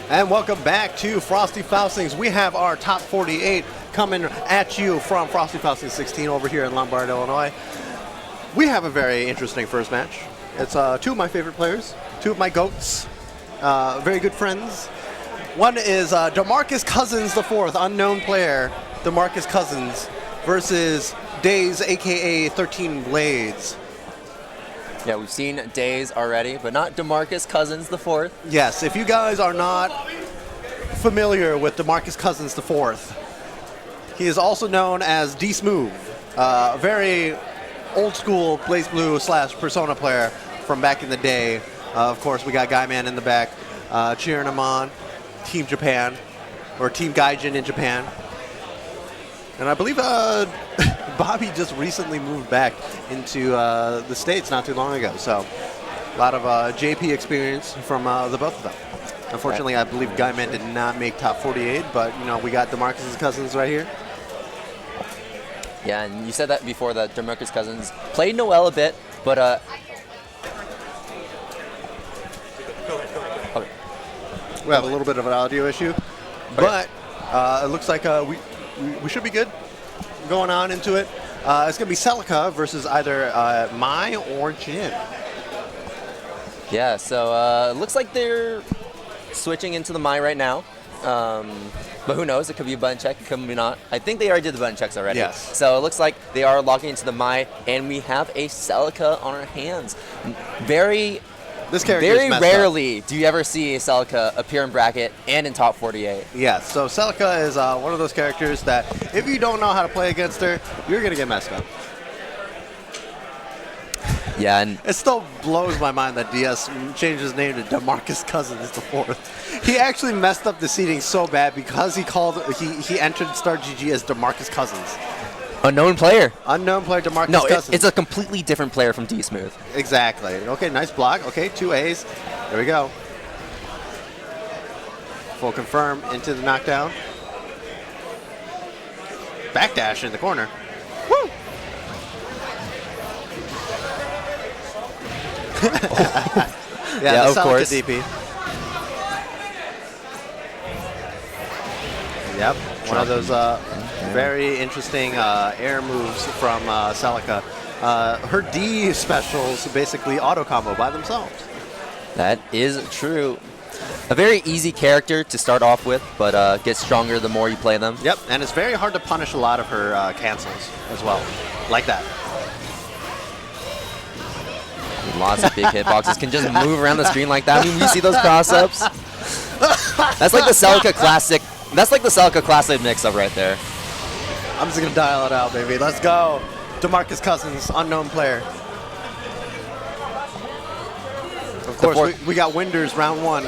And welcome back to Frosty Faustings. We have our top 48 coming at you from Frosty Faustings 16 over here in Lombard, Illinois. We have a very interesting first match. It's two of my favorite players, two of my GOATs, very good friends. One is DeMarcus Cousins IV, unknown player, DeMarcus Cousins, versus Days, a.k.a. 13 Blades. Yeah, we've seen Days already, but not DeMarcus Cousins IV. Yes, if you guys are not familiar with DeMarcus Cousins IV, he is also known as D-Smooth, a very old school BlazBlue / Persona player from back in the day. Of course, we got Guyman in the back cheering him on, Team Japan, or Team Gaijin in Japan. And I believe Bobby just recently moved back into the States not too long ago. So a lot of JP experience from the both of them. Unfortunately, I believe Guyman did not make top 48, but you know we got DeMarcus Cousins right here. Yeah, and you said that before, that DeMarcus Cousins played Noel a bit, but okay. We have a little bit of an audio issue, but it looks like we should be good going on into it. It's going to be Celica versus either Mai or Jin. Yeah, so it looks like they're switching into the Mai right now. But who knows? It could be a button check, it could be not. I think they already did the button checks already. Yes. So it looks like they are logging into the Mai, and we have a Celica on our hands. Very rarely do you ever see a Celica appear in bracket and in top 48. Yes, so Celica is one of those characters that if you don't know how to play against her, you're going to get messed up. Yeah, and it still blows my mind that DS changed his name to DeMarcus Cousins IV. He actually messed up the seating so bad because he entered Star GG as DeMarcus Cousins. Unknown player. Unknown player DeMarcus No, Cousins. it's a completely different player from D-Smooth. Exactly. Okay, nice block. Okay, 2 A's. There we go. Full confirm into the knockdown. Backdash in the corner. Woo! Yeah, of course. DP. Yep, one of those very interesting air moves from Celica. Her D specials basically auto combo by themselves. That is true. A very easy character to start off with, but gets stronger the more you play them. Yep, and it's very hard to punish a lot of her cancels as well, like that. Lots of big hitboxes, can just move around the screen like that. I mean, you see those cross-ups? That's like the Celica classic. That's like the Celica classic mix-up right there. I'm just gonna dial it out, baby. Let's go. DeMarcus Cousins, unknown player. Of course, we got Winders round 1.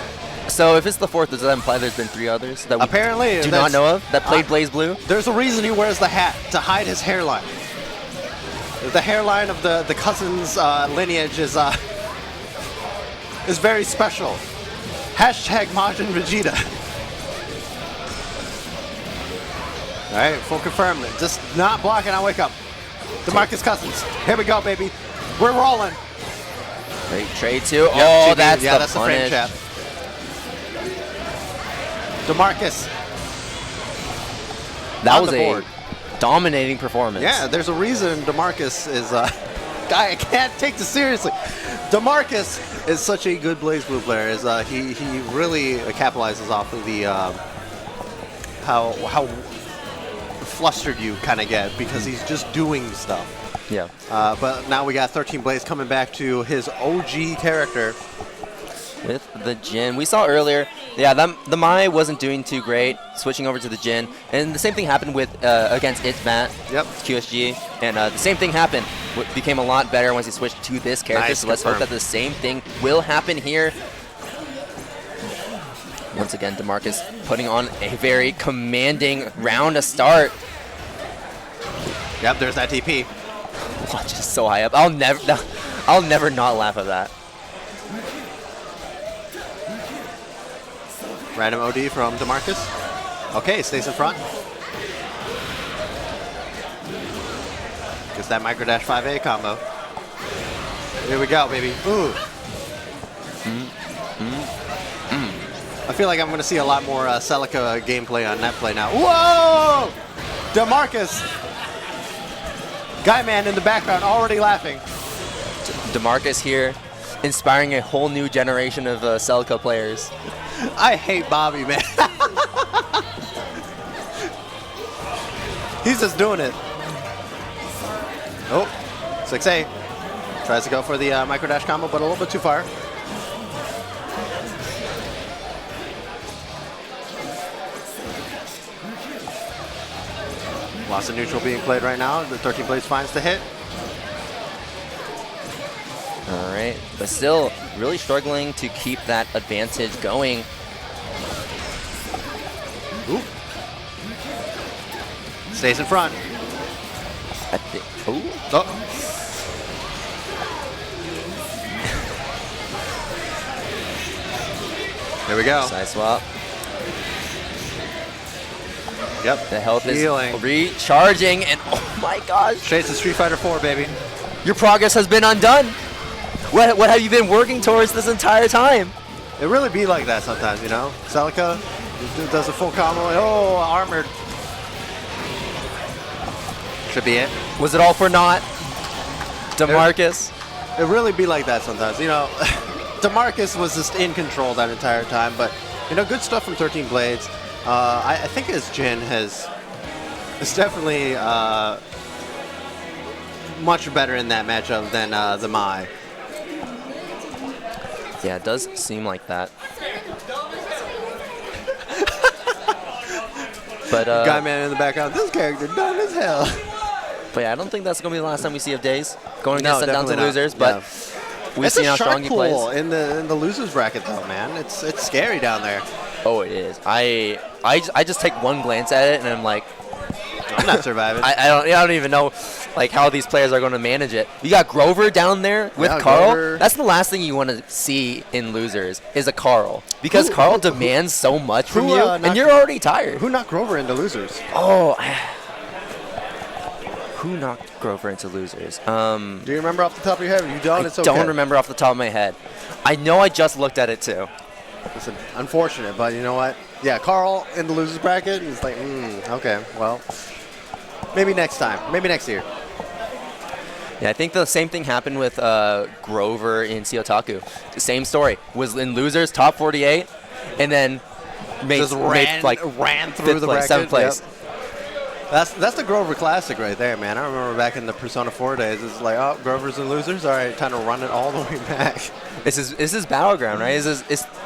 So if it's the 4th, does that imply there's been 3 others that we apparently do not know of that played BlazBlue? There's a reason he wears the hat, to hide his hairline. The hairline of the Cousins lineage is very special. Hashtag Majin Vegeta. All right, full confirm. Just not blocking. I'll wake up. DeMarcus Cousins. Here we go, baby. We're rolling. Great trade too. Yep, oh, GB. that's yeah, the that's the frame chat. DeMarcus. That was a dominating performance. Yeah, there's a reason DeMarcus is guy. I can't take this seriously. DeMarcus is such a good BlazBlue player. He really capitalizes off of the how flustered you kind of get because he's just doing stuff. Yeah. But now we got 13 Blaze coming back to his OG character. With the Jin. We saw earlier, yeah, the Mai wasn't doing too great, switching over to the Jin. And the same thing happened with against Itmat, QSG. And the same thing happened. Became a lot better once he switched to this character. Nice, so let's hope that the same thing will happen here. Once again, DeMarcus putting on a very commanding round to start. Yep, there's that TP. Watch is so high up. I'll never not laugh at that. Random OD from DeMarcus. Okay, stays in front. Gets that micro dash 5A combo. Here we go, baby. Ooh. I feel like I'm going to see a lot more Celica gameplay on Netplay now. Whoa! DeMarcus. Guy man in the background already laughing. DeMarcus here, inspiring a whole new generation of Celica players. I hate Bobby, man. He's just doing it. Oh, 6A. Tries to go for the micro dash combo, but a little bit too far. Lots of neutral being played right now. The 13 Blades finds the hit. All right, but still really struggling to keep that advantage going. Ooh. Stays in front. Oh. There we go. Side swap. Yep. The health Healing. is recharging, and oh my gosh. Straight to Street Fighter 4, baby. Your progress has been undone. What have you been working towards this entire time? It really be like that sometimes, you know? Celica does a full combo. Oh, armored. Should be it. Was it all for naught? DeMarcus. It really be like that sometimes. You know, DeMarcus was just in control that entire time, but, you know, good stuff from 13 Blades. I think his Jin is definitely much better in that matchup than the Mai. Yeah, it does seem like that. But Guy man in the background, this character dumb as hell. But yeah, I don't think that's going to be the last time we see of Days going No, against down to definitely losers, not. but Yeah. we've seen how It's a strong shark he pool plays. in the losers bracket though, man. It's scary down there. Oh, it is. I just take one glance at it and I'm like, I'm not surviving. I don't even know like how these players are going to manage it. You got Grover down there with Carl. Grover. That's the last thing you want to see in losers is a Carl, because Carl demands so much from you, and you're already tired. Who knocked Grover into losers? Oh, who knocked Grover into losers? Do you remember off the top of your head? If you don't, it's okay. Don't remember off the top of my head. I know I just looked at it too. It's unfortunate, but you know what? Yeah, Carl in the losers bracket. It's like, okay, well, maybe next time, maybe next year. Yeah, I think the same thing happened with Grover in Seotaku. The same story. Was in losers, top 48, and then made ran through the bracket. 7th place. Yep. That's the Grover classic right there, man. I remember back in the Persona 4 days. It's like, oh, Grover's and losers. All right, time to run it all the way back. This is battleground, right? It's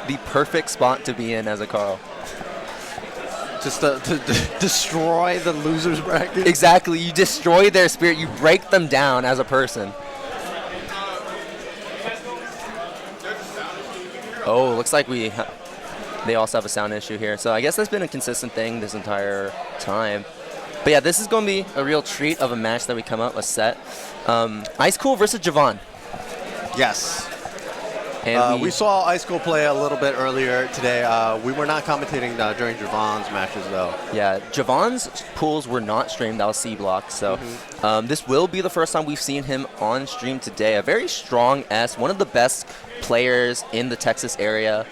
the perfect spot to be in as a Carl. Just to destroy the losers bracket. Exactly. You destroy their spirit. You break them down as a person. Oh, looks like they also have a sound issue here. So I guess that's been a consistent thing this entire time. But yeah, this is going to be a real treat of a match that we come up, a set. Ice Cool versus Javon. Yes. And we saw Ice Cool play a little bit earlier today. We were not commentating during Javon's matches, though. Yeah, Javon's pools were not streamed. That was C Block. So this will be the first time we've seen him on stream today. A very strong S, one of the best players in the Texas area.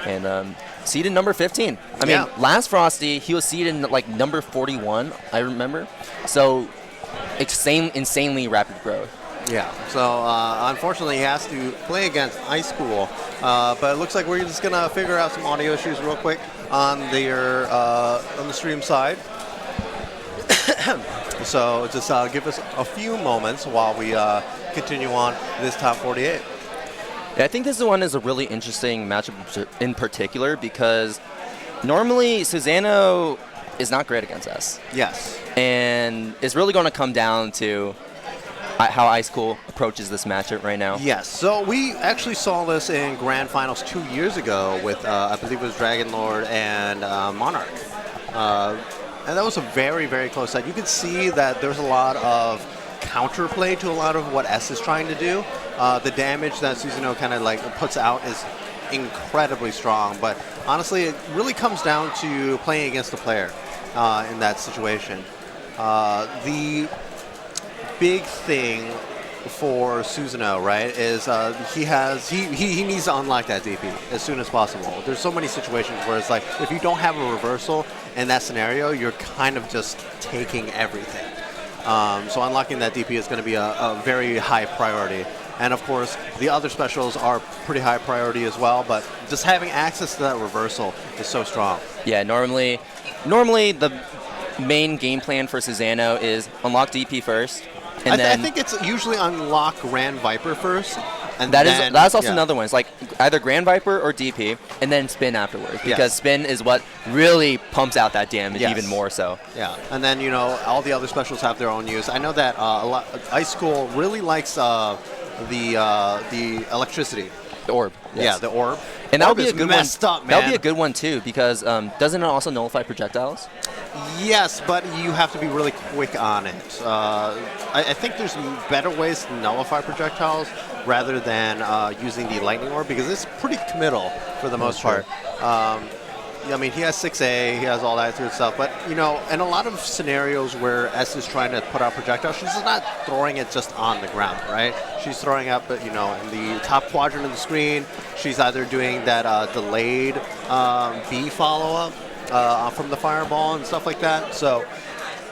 And seeded number 15. I mean, last Frosty, he was seeded like number 41, I remember. So insanely rapid growth. Yeah, so unfortunately he has to play against Ice Cool, but it looks like we're just gonna figure out some audio issues real quick on the stream side. So just give us a few moments while we continue on this top 48. Yeah, I think this one is a really interesting matchup in particular because normally Susano is not great against us. Yes. And it's really going to come down to how Ice Cool approaches this matchup right now. Yes, so we actually saw this in Grand Finals 2 years ago with, I believe it was Dragon Lord and Monarch. And that was a very, very close set. You could see that there's a lot of counterplay to a lot of what S is trying to do. The damage that Susano kind of like puts out is incredibly strong, but honestly, it really comes down to playing against the player in that situation. The big thing for Susanoo, right, is he needs to unlock that DP as soon as possible. There's so many situations where it's like if you don't have a reversal in that scenario, you're kind of just taking everything. So unlocking that DP is going to be a very high priority. And of course, the other specials are pretty high priority as well, but just having access to that reversal is so strong. Yeah, normally the main game plan for Susanoo is unlock DP first, and I think it's usually unlock Grand Viper first. And that's also another one. It's like either Grand Viper or DP, and then spin afterwards, because spin is what really pumps out that damage even more so. Yeah, and then all the other specials have their own use. I know that Ice School really likes the electricity. The orb. Yes. Yeah, the orb. And that'll be a good one. Up, man. That'll be a good one too, because doesn't it also nullify projectiles? Yes, but you have to be really quick on it. I think there's better ways to nullify projectiles rather than using the lightning orb, because it's pretty committal for the most part. I mean, he has 6A, he has all that sort of stuff, but, in a lot of scenarios where S is trying to put out projectiles, she's just not throwing it just on the ground, right? She's throwing up, in the top quadrant of the screen. She's either doing that delayed B follow-up from the fireball and stuff like that. So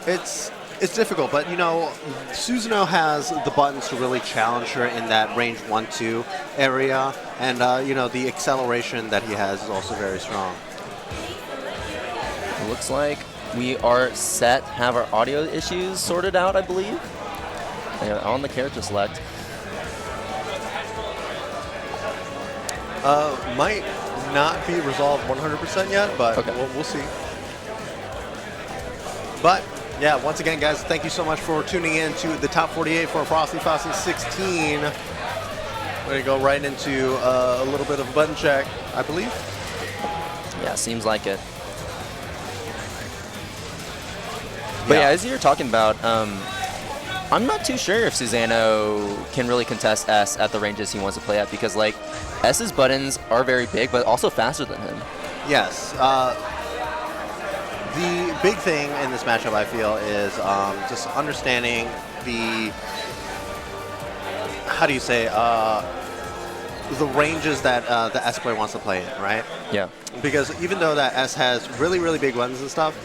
it's difficult, but, Susanoo has the buttons to really challenge her in that range 1-2 area, and, the acceleration that he has is also very strong. It looks like we are set, have our audio issues sorted out, I believe. On the character select. Might not be resolved 100% yet, but we'll see. But, yeah, once again, guys, thank you so much for tuning in to the Top 48 for Frosty Faustings 16. We're going to go right into a little bit of a button check, I believe. Yeah, seems like it. But yeah, as you were talking about, I'm not too sure if Susanoo can really contest S at the ranges he wants to play at, because like S's buttons are very big, but also faster than him. Yes. The big thing in this matchup, I feel, is just understanding the, how do you say, the ranges that the S player wants to play in, right? Yeah. Because even though that S has really, really big buttons and stuff,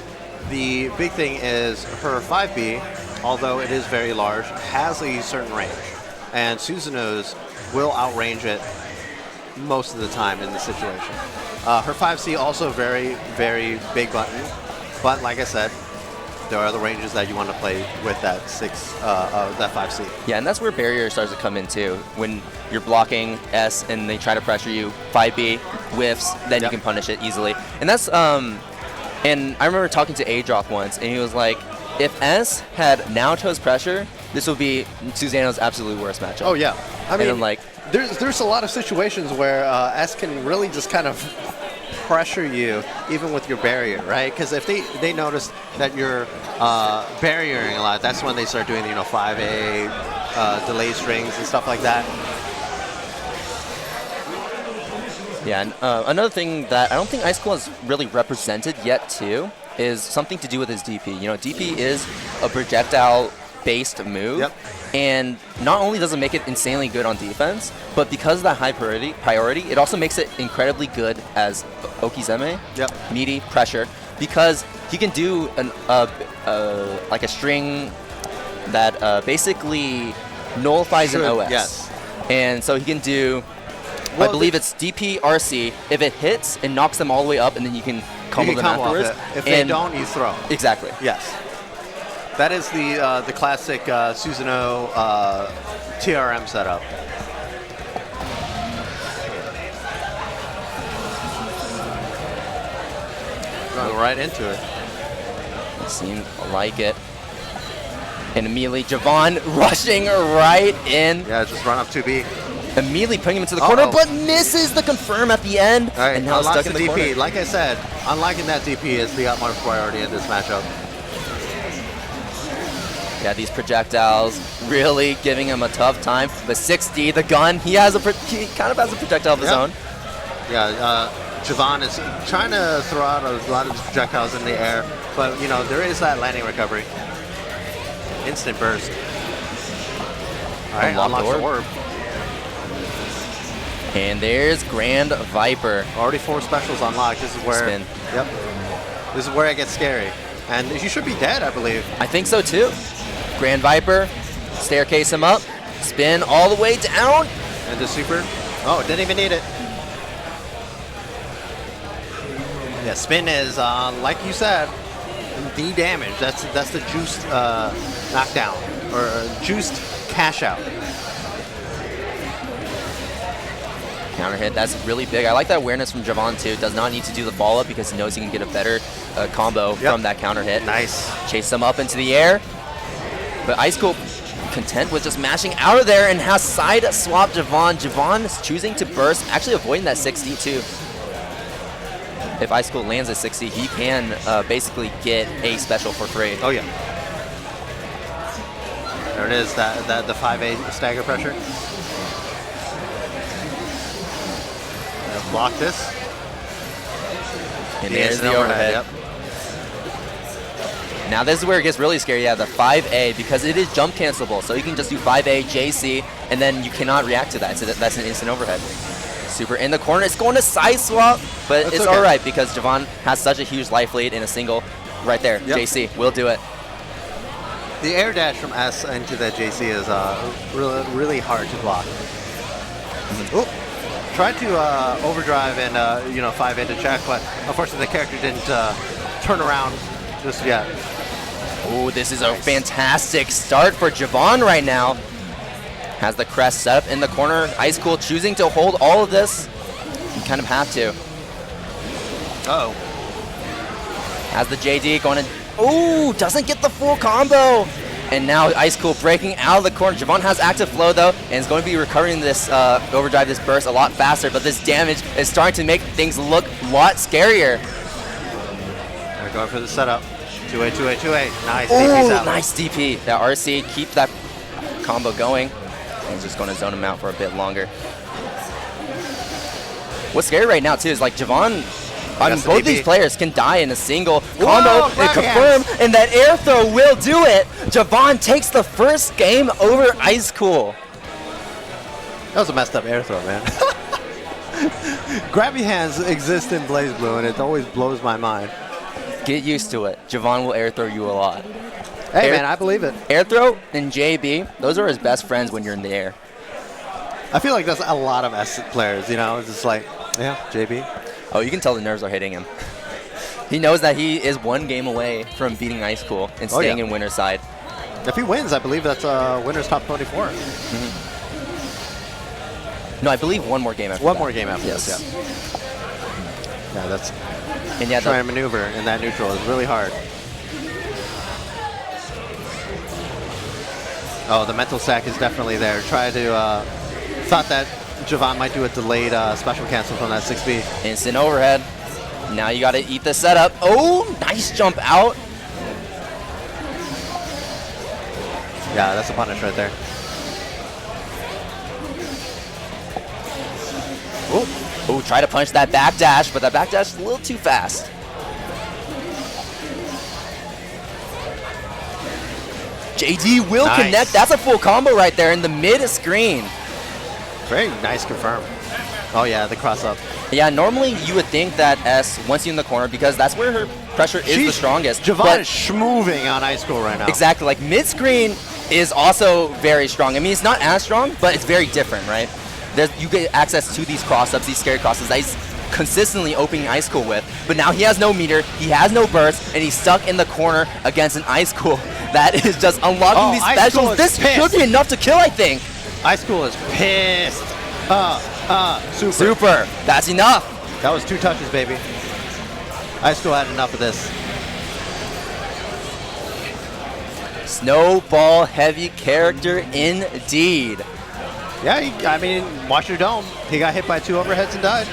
the big thing is her 5B, although it is very large, has a certain range. And Susanoo's will outrange it most of the time in this situation. Her 5C also very, very big button. But like I said, there are other ranges that you want to play with that that 5C. Yeah, and that's where barrier starts to come in too. When you're blocking S and they try to pressure you, 5B whiffs, then you can punish it easily. And that's and I remember talking to Adroth once, and he was like, if S had Naoto's pressure, this would be Susanoo's absolute worst matchup. Oh yeah, I mean, and like, there's a lot of situations where S can really just kind of pressure you, even with your barrier, right? Because if they notice that you're barriering a lot, that's when they start doing 5A delay strings and stuff like that. Yeah, and another thing that I don't think Ice Cool has really represented yet too is something to do with his DP. DP is a projectile-based move, and not only does it make it insanely good on defense, but because of that high priority, it also makes it incredibly good as Okizeme, meaty pressure, because he can do like a string that basically nullifies an OS. Yes. And so he can do, I believe it's DP, RC. If it hits, it knocks them all the way up, and then you can combo them afterwards. If they don't, you throw. Exactly. Yes. That is the classic Susanoo TRM setup. Going right into it. It seemed like it. And immediately Javon rushing right in. Yeah, just run up 2B. Immediately putting him into the corner, but misses the confirm at the end. All right, and now stuck in the DP. corner. Like I said, unlocking that DP is the utmost priority in this matchup. Yeah, these projectiles really giving him a tough time. The 6D, the gun, he kind of has a projectile of his own. Yeah, Javon is trying to throw out a lot of these projectiles in the air, but there is that landing recovery. Instant burst. All right, Unlock unlocks the orb. And there's Grand Viper. Already 4 specials unlocked. This is where. Spin. Yep. This is where it gets scary. And you should be dead, I believe. I think so too. Grand Viper, staircase him up, spin all the way down. And the super. Oh, didn't even need it. Yeah, spin is, like you said, the damage. That's the juiced knockdown or juiced cash out. Counter hit, that's really big. I like that awareness from Javon too. Does not need to do the follow-up because he knows he can get a better combo from that counter hit. Nice. Chase him up into the air. But Ice Cool content with just mashing out of there and has side swap Javon. Javon is choosing to burst, actually avoiding that 6D too. If Ice Cool lands a 6D, he can basically get a special for free. Oh yeah. There it is, the 5A stagger pressure. Block this. And there's the overhead. Yep. Now this is where it gets really scary. Yeah, the 5A, because it is jump cancelable. So you can just do 5A, JC, and then you cannot react to that. So that's an instant overhead. Super in the corner. It's going to side swap, but That's it's okay. all right because Javon has such a huge life lead in a single. Right there, Yep. JC will do it. The air dash from S into that JC is really hard to block. Oop. Tried to overdrive and 5 into check, but unfortunately the character didn't turn around just yet. Oh, this is a fantastic start for Javon right now. Has the crest set up in the corner. Ice Cool choosing to hold all of this. You kind of have to. Uh-oh. Has the JD going to... Oh, doesn't get the full combo. And now Ice Cool breaking out of the corner. Javon has active flow though, and is going to be recovering this overdrive, this burst a lot faster, but this damage is starting to make things look a lot scarier. They're going for the setup. 2A, 2A, 2A. Nice. Oh, DP's out. nice DP. That RC, keep that combo going. He's just going to zone him out for a bit longer. What's scary right now too is like Javon, I mean, both these players can die in a single combo and confirm, and that air throw will do it. Javon takes the first game over Ice Cool. That was a messed up air throw, man. Grabby hands exist in BlazBlue, and it always blows my mind. Get used to it. Javon will air throw you a lot. Hey, man, I believe it. Air throw and JB, those are his best friends when you're in the air. I feel like that's a lot of S players, you know? It's just like, yeah, JB. Oh, you can tell the nerves are hitting him. He knows that he is one game away from beating Ice Cool and staying in winner's side. If he wins, I believe that's winner's top 24. Mm-hmm. No, I believe one more game after One more game after this, yeah. Yeah, that's... And yeah, trying to maneuver in that neutral is really hard. Oh, the mental stack is definitely there. Try to... thought that Javon might do a delayed special cancel from that 6B. Instant overhead. Now you got to eat the setup. Oh, nice jump out. Yeah, that's a punish right there. Oh, try to punch that back dash, but that back dash is a little too fast. JD will connect. That's a full combo right there in the mid screen. Very nice confirm. Oh yeah, the cross up. Yeah, normally you would think that S wants you in the corner because that's where her pressure is the strongest. Javon is schmoving on Ice Cool right now. Exactly, like mid screen is also very strong. I mean, it's not as strong, but it's very different, right? You get access to these cross-ups, these scary crosses that he's consistently opening Ice Cool with. But now he has no meter, he has no burst, and he's stuck in the corner against an Ice Cool that is just unlocking these specials. This should be enough to kill, I think. Ice Cool is pissed. Super. That's enough. That was 2 touches, baby. Ice Cool had enough of this. Snowball heavy character indeed. Yeah, I mean, watch your dome. He got hit by 2 overheads and died.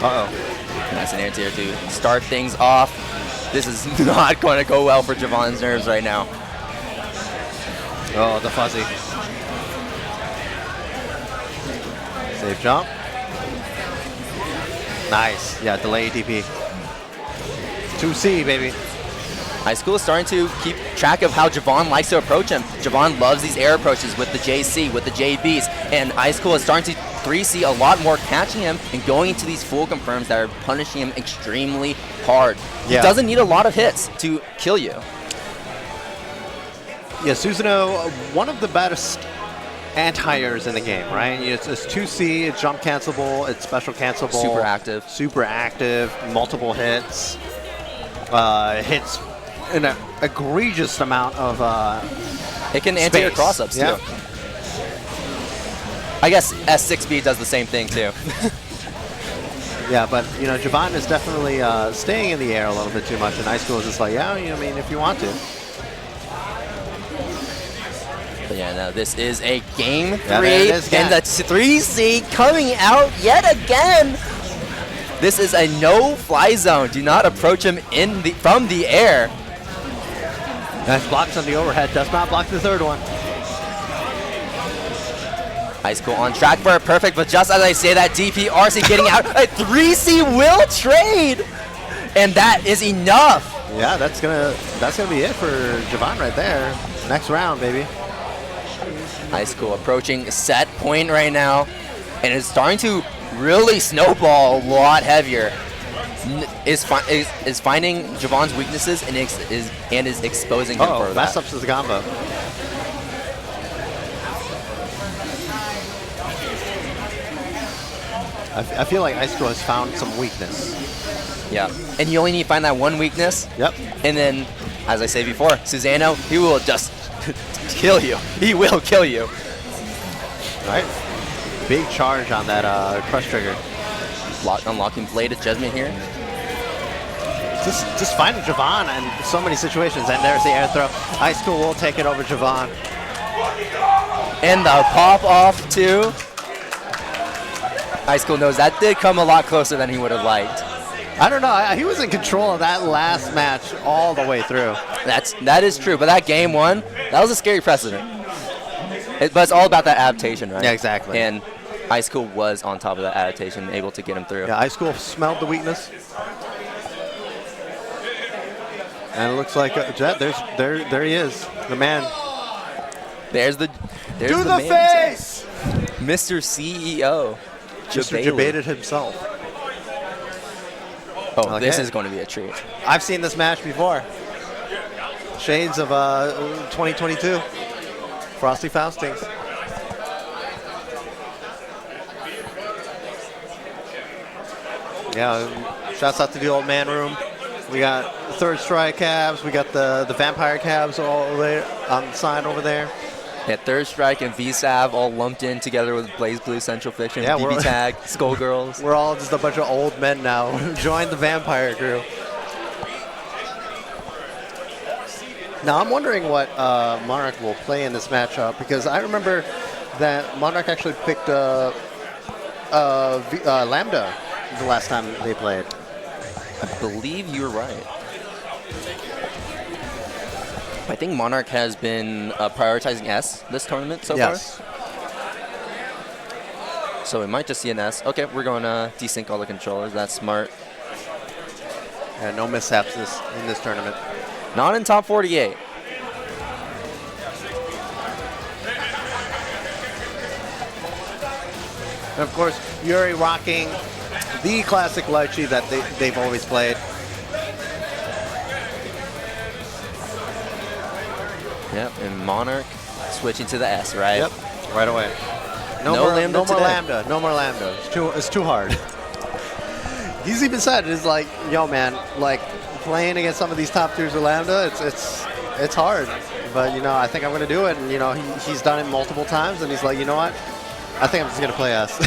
Uh-oh. Nice an air tier to start things off. This is not going to go well for Javon's nerves right now. Oh, the fuzzy. Safe jump. Nice. Yeah, delay DP. 2C, baby. High School is starting to keep track of how Javon likes to approach him. Javon loves these air approaches with the JC, with the JBs, and High School is starting to 3C a lot more, catching him and going into these full confirms that are punishing him extremely hard. He doesn't need a lot of hits to kill you. Yeah, Susanoo, one of the best anti-airs in the game, right? It's 2C, it's jump cancelable, it's special cancelable. Super active, multiple hits. Hits an egregious amount of it can anti your cross-ups too. I guess S6B does the same thing too. Yeah, but you know, Javon is definitely staying in the air a little bit too much, and High School is just like, yeah, you know, I mean, if you want to. But yeah, no, this is a game 3, and the 3C coming out yet again. This is a no-fly zone. Do not approach him from the air. Nice blocks on the overhead. Does not block the third one. High School on track for a perfect, but just as I say that, DPRC getting out. A 3C will trade, and that is enough. Yeah, that's gonna be it for Javon right there. Next round, baby. High School approaching set point right now, and it's starting to really snowball a lot heavier. Is finding Javon's weaknesses and is exposing him for that. Messed up to the combo. I feel like High School has found some weakness. Yeah, and you only need to find that one weakness. Yep. And then, as I say before, Susanoo, he will just kill you. He will kill you. All right. Big charge on that crush trigger. Unlocking Blade of Judgment here. Just finding Javon in so many situations, and there's the air throw. High School will take it over Javon. And the pop off too. High School knows that did come a lot closer than he would have liked. I don't know. He was in control of that last match all the way through. That is true. But that game 1, that was a scary precedent. But it's all about that adaptation, right? Yeah, exactly. And High School was on top of that adaptation, able to get him through. Yeah, High School smelled the weakness. And it looks like there he is, the man. There's the face, Mr. CEO. Mr. Debated himself. Oh, okay. This is going to be a treat. I've seen this match before. Shades of 2022. Frosty Faustings. Yeah, shouts out to the old man room. We got Third Strike cabs. We got the Vampire cabs all there on the side over there. Yeah, Third Strike and VSAV all lumped in together with BlazBlue, Centralfiction, BB Tag, Skullgirls. We're all just a bunch of old men now. Join the Vampire crew. Now I'm wondering what Monarch will play in this matchup, because I remember that Monarch actually picked Lambda the last time they played. I believe you're right. I think Monarch has been prioritizing S this tournament so far. So we might just see an S. Okay, we're going to desync all the controllers. That's smart. Yeah, no mishaps in this tournament. Not in top 48. And of course, Yuri rocking the classic Lychee that they've always played. Yep, and Monarch switching to the S, right? Yep, right away. No more Lambda. No more Lambda. It's too hard. He's even said, it's like, yo man, like playing against some of these top tiers of Lambda, it's hard. But you know, I think I'm gonna do it. And you know, he's done it multiple times, and he's like, you know what? I think I'm just gonna play S.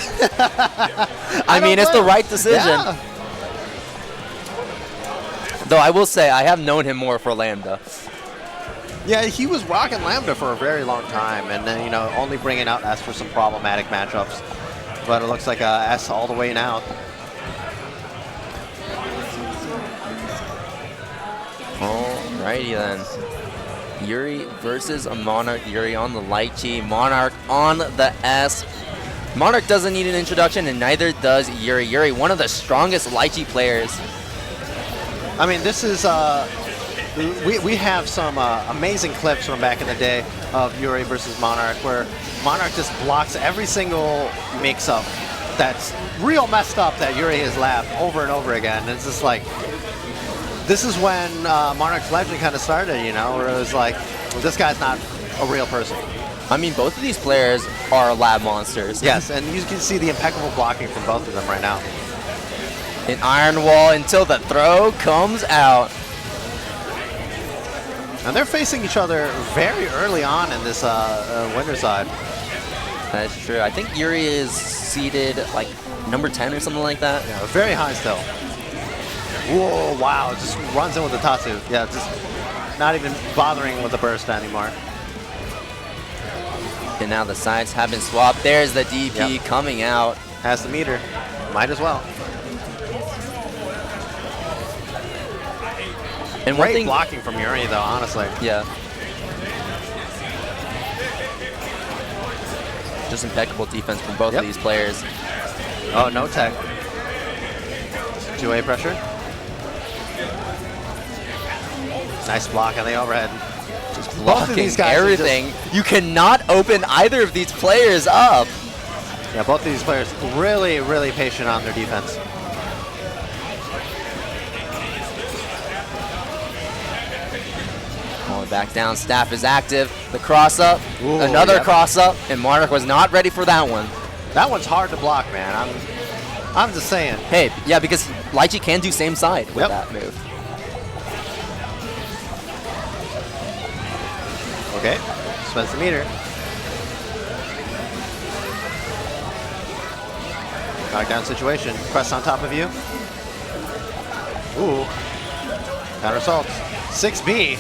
I mean, it's the right decision. Yeah. Though I will say, I have known him more for Lambda. Yeah, he was rocking Lambda for a very long time, and then, you know, only bringing out S for some problematic matchups. But it looks like S all the way now. Alrighty then. Yuri versus a Monarch. Yuri on the Lychee, Monarch on the S. Monarch doesn't need an introduction, and neither does Yuri. Yuri, one of the strongest Lychee players. I mean, this is we have some amazing clips from back in the day of Yuri versus Monarch, where Monarch just blocks every single mix-up that's real messed up that Yuri has laughed over and over again. And it's just like, this is when Monarch's legend kind of started, you know, where it was like, well, this guy's not a real person. I mean, both of these players are lab monsters. Yes, and you can see the impeccable blocking from both of them right now. An iron wall until the throw comes out. And they're facing each other very early on in this winner side. That's true. I think Yuri is seated like number 10 or something like that. Yeah, very high still. Whoa, wow, just runs in with the Tatsu. Yeah, just not even bothering with the burst anymore. And now the sides have been swapped. There's the DP coming out. Has the meter. Might as well. And one Great thing, blocking from Yuri, though, honestly. yeah. Just impeccable defense from both of these players. Oh, no tech. 2A pressure. Nice block on the overhead. Just Both blocking of these guys everything. You cannot open either of these players up. Yeah, both of these players really, really patient on their defense. Calling back down, staff is active. The cross up, Ooh, another cross up, and Monarch was not ready for that one. That one's hard to block, man. I'm just saying. Hey, yeah, because Lychee can do same side with Yep. that move. Okay, spends the meter. Knockdown situation. Press on top of you. Ooh. Counter assaults. 6B.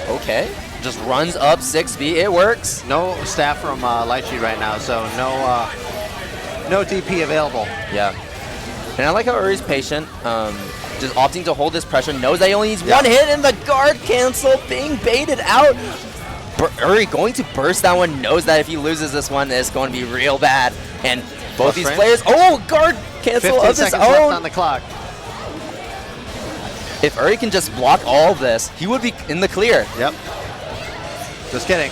Okay, just runs up 6B. It works. No staff from Lychee right now, so no DP available. Yeah. And I like how Yuri's patient, just opting to hold this pressure, knows that he only needs one hit, and the guard cancel being baited out. Yuri going to burst that one, knows that if he loses this one, it's going to be real bad. And both these players, guard cancel of his 15 seconds left own. on the clock. If Yuri can just block all of this, he would be in the clear. Yep. Just kidding.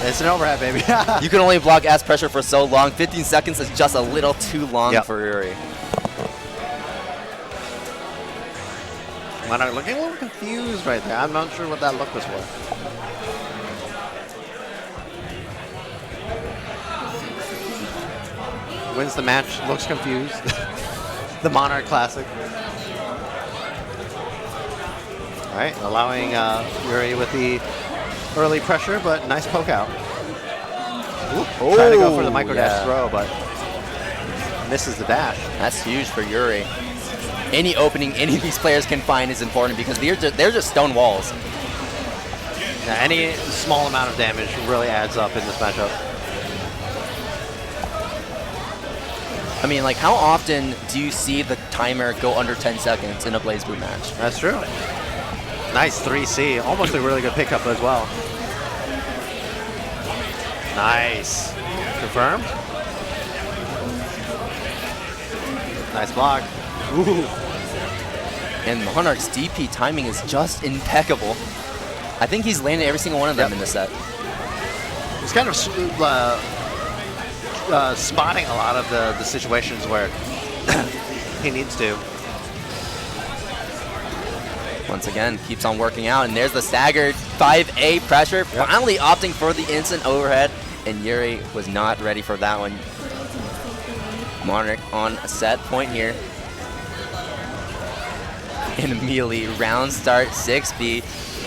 It's an overhead, baby. You can only block ass pressure for so long. 15 seconds is just a little too long for Yuri. Monarch looking a little confused right there. I'm not sure what that look was for. Wins the match, looks confused. The Monarch Classic. All right, allowing Yuri with the early pressure, but nice poke out. Ooh, trying to go for the micro dash throw, but misses the dash. That's huge for Yuri. Any opening any of these players can find is important because they're just stone walls. Yeah, any small amount of damage really adds up in this matchup. I mean, like, how often do you see the timer go under 10 seconds in a BlazBlue match? That's true. Nice 3C. Almost a really good pickup as well. Nice. Confirmed. Nice block. Ooh. And Monarch's DP timing is just impeccable. I think he's landed every single one of them in this set. He's kind of spotting a lot of the situations where he needs to. Once again, keeps on working out, and there's the staggered 5A pressure, finally opting for the instant overhead, and Yuri was not ready for that one. Monarch on a set point here. And immediately, round start 6B.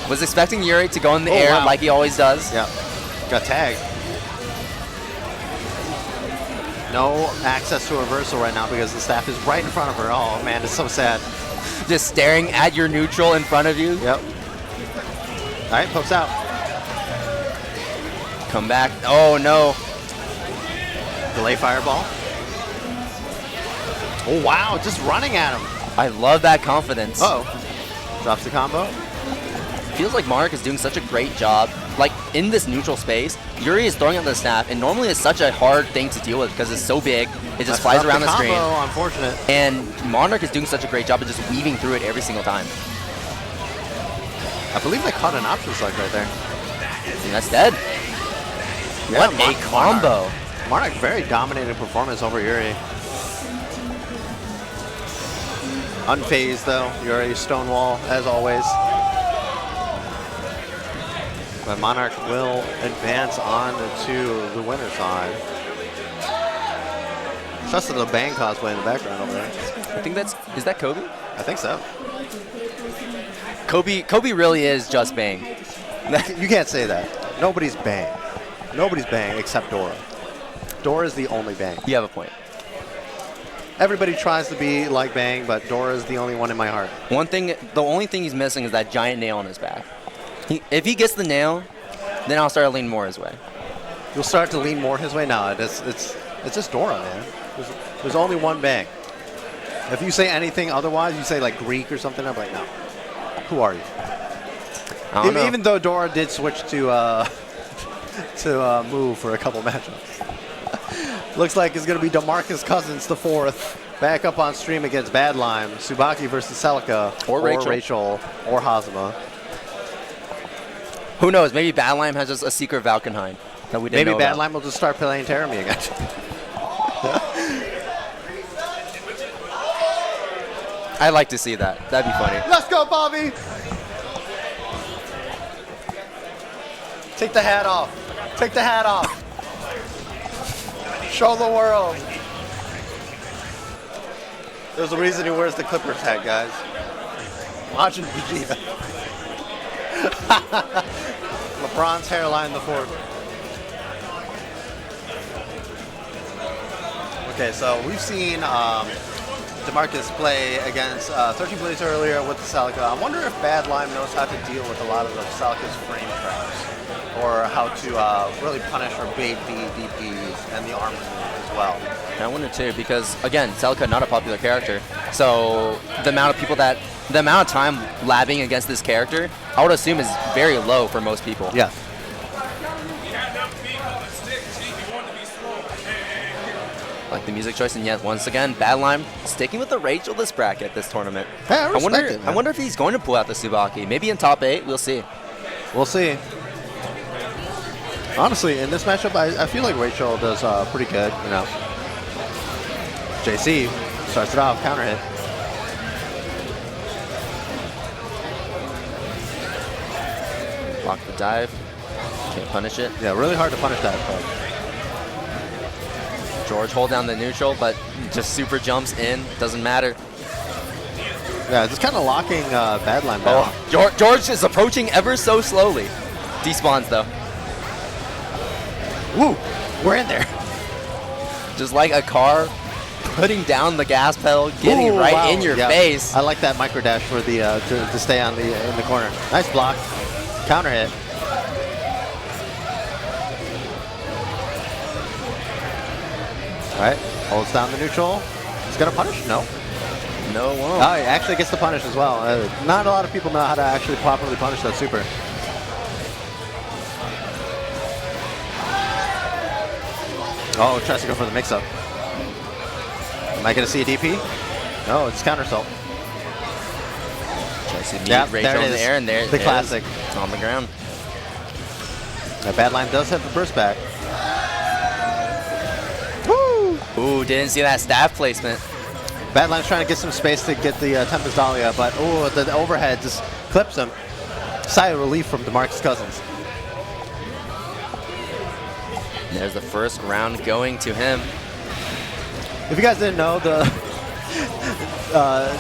Was expecting Yuri to go in the air like he always does. Yeah, got tagged. No access to reversal right now because the staff is right in front of her. Oh man, it's so sad. Just staring at your neutral in front of you. Yep. All right, pokes out. Come back. Oh no. Delay fireball. Oh wow, just running at him. I love that confidence. Drops the combo. Feels like Monarch is doing such a great job. Like, in this neutral space, Yuri is throwing out the staff, and normally it's such a hard thing to deal with because it's so big. It just flies around the screen. Unfortunate. And Monarch is doing such a great job of just weaving through it every single time. I believe they caught an option select right there. And that's dead. Yeah, what a combo. Monarch, very dominating performance over Yuri. Unfazed though, Yuri Stonewall as always. But Monarch will advance on to the winner's side. Just the Bang cosplay in the background over there. I think is that Kobe? I think so. Kobe really is just Bang. You can't say that. Nobody's Bang. Nobody's Bang except Dora. Dora is the only Bang. You have a point. Everybody tries to be like Bang, but Dora is the only one in my heart. The only thing he's missing is that giant nail on his back. If he gets the nail, then I'll start to lean more his way. You'll start to lean more his way? No, it's just Dora, man. There's only one Bang. If you say anything otherwise, you say like Greek or something, I'm like, no. Who are you? I don't know. Even though Dora did switch to move for a couple matchups. Looks like it's going to be DeMarcus Cousins the fourth. Back up on stream against Bad Lime. Tsubaki versus Celica. Or Rachel. Or Hazama. Who knows? Maybe Bad Lime has just a secret Valkenheim that we didn't know Maybe Bad about. Lime will just start playing Terrami again. I'd like to see that. That'd be funny. Let's go, Bobby! Take the hat off. Take the hat off. Show the world. There's a reason he wears the Clippers hat, guys. Watching Vegeta. LeBron's hairline the fourth. Okay, so we've seen DeMarcus play against 13 Blaze earlier with the Celica. I wonder if Bad Lime knows how to deal with a lot of the Celica's frame traps, or how to really punish or bait the DPs and the armor as well. I wonder too, because again, Celica not a popular character, so the amount of time labbing against this character, I would assume is very low for most people. Yeah. Like the music choice, and yet once again, Bad Lime sticking with the Rachel this bracket this tournament. Hey, I respect it, man. I wonder if he's going to pull out the Tsubaki. Maybe in top 8, we'll see. We'll see. Honestly, in this matchup, I feel like Rachel does pretty good, you know. JC starts it off, counter hit. Block the dive. Can't punish it. Yeah, really hard to punish that. But George hold down the neutral, but just super jumps in. Doesn't matter. yeah, just kind of locking Bad Lime down. Oh, George is approaching ever so slowly. Despawns though. Woo! We're in there. Just like a car putting down the gas pedal, getting Ooh, right wow. in your Yeah. face. I like that micro dash for the to stay on in the corner. Nice block. Counter hit. All right, holds down the neutral. He's gonna punish? No. No one. Oh, he actually gets the punish as well. Not a lot of people know how to actually properly punish that super. Oh, tries to go for the mix-up. Am I going to see a DP? No, it's counter assault. Tries to meet Yep, Rachel there it in the is. air, and there The it classic. is. It's on the ground. That Bad Lime does have the burst back. Woo! Ooh, didn't see that staff placement. Bad Lime's trying to get some space to get the Tempest Dahlia, but ooh, the overhead just clips him. Sigh of relief from DeMarcus Cousins. There's the first round going to him. If you guys didn't know, the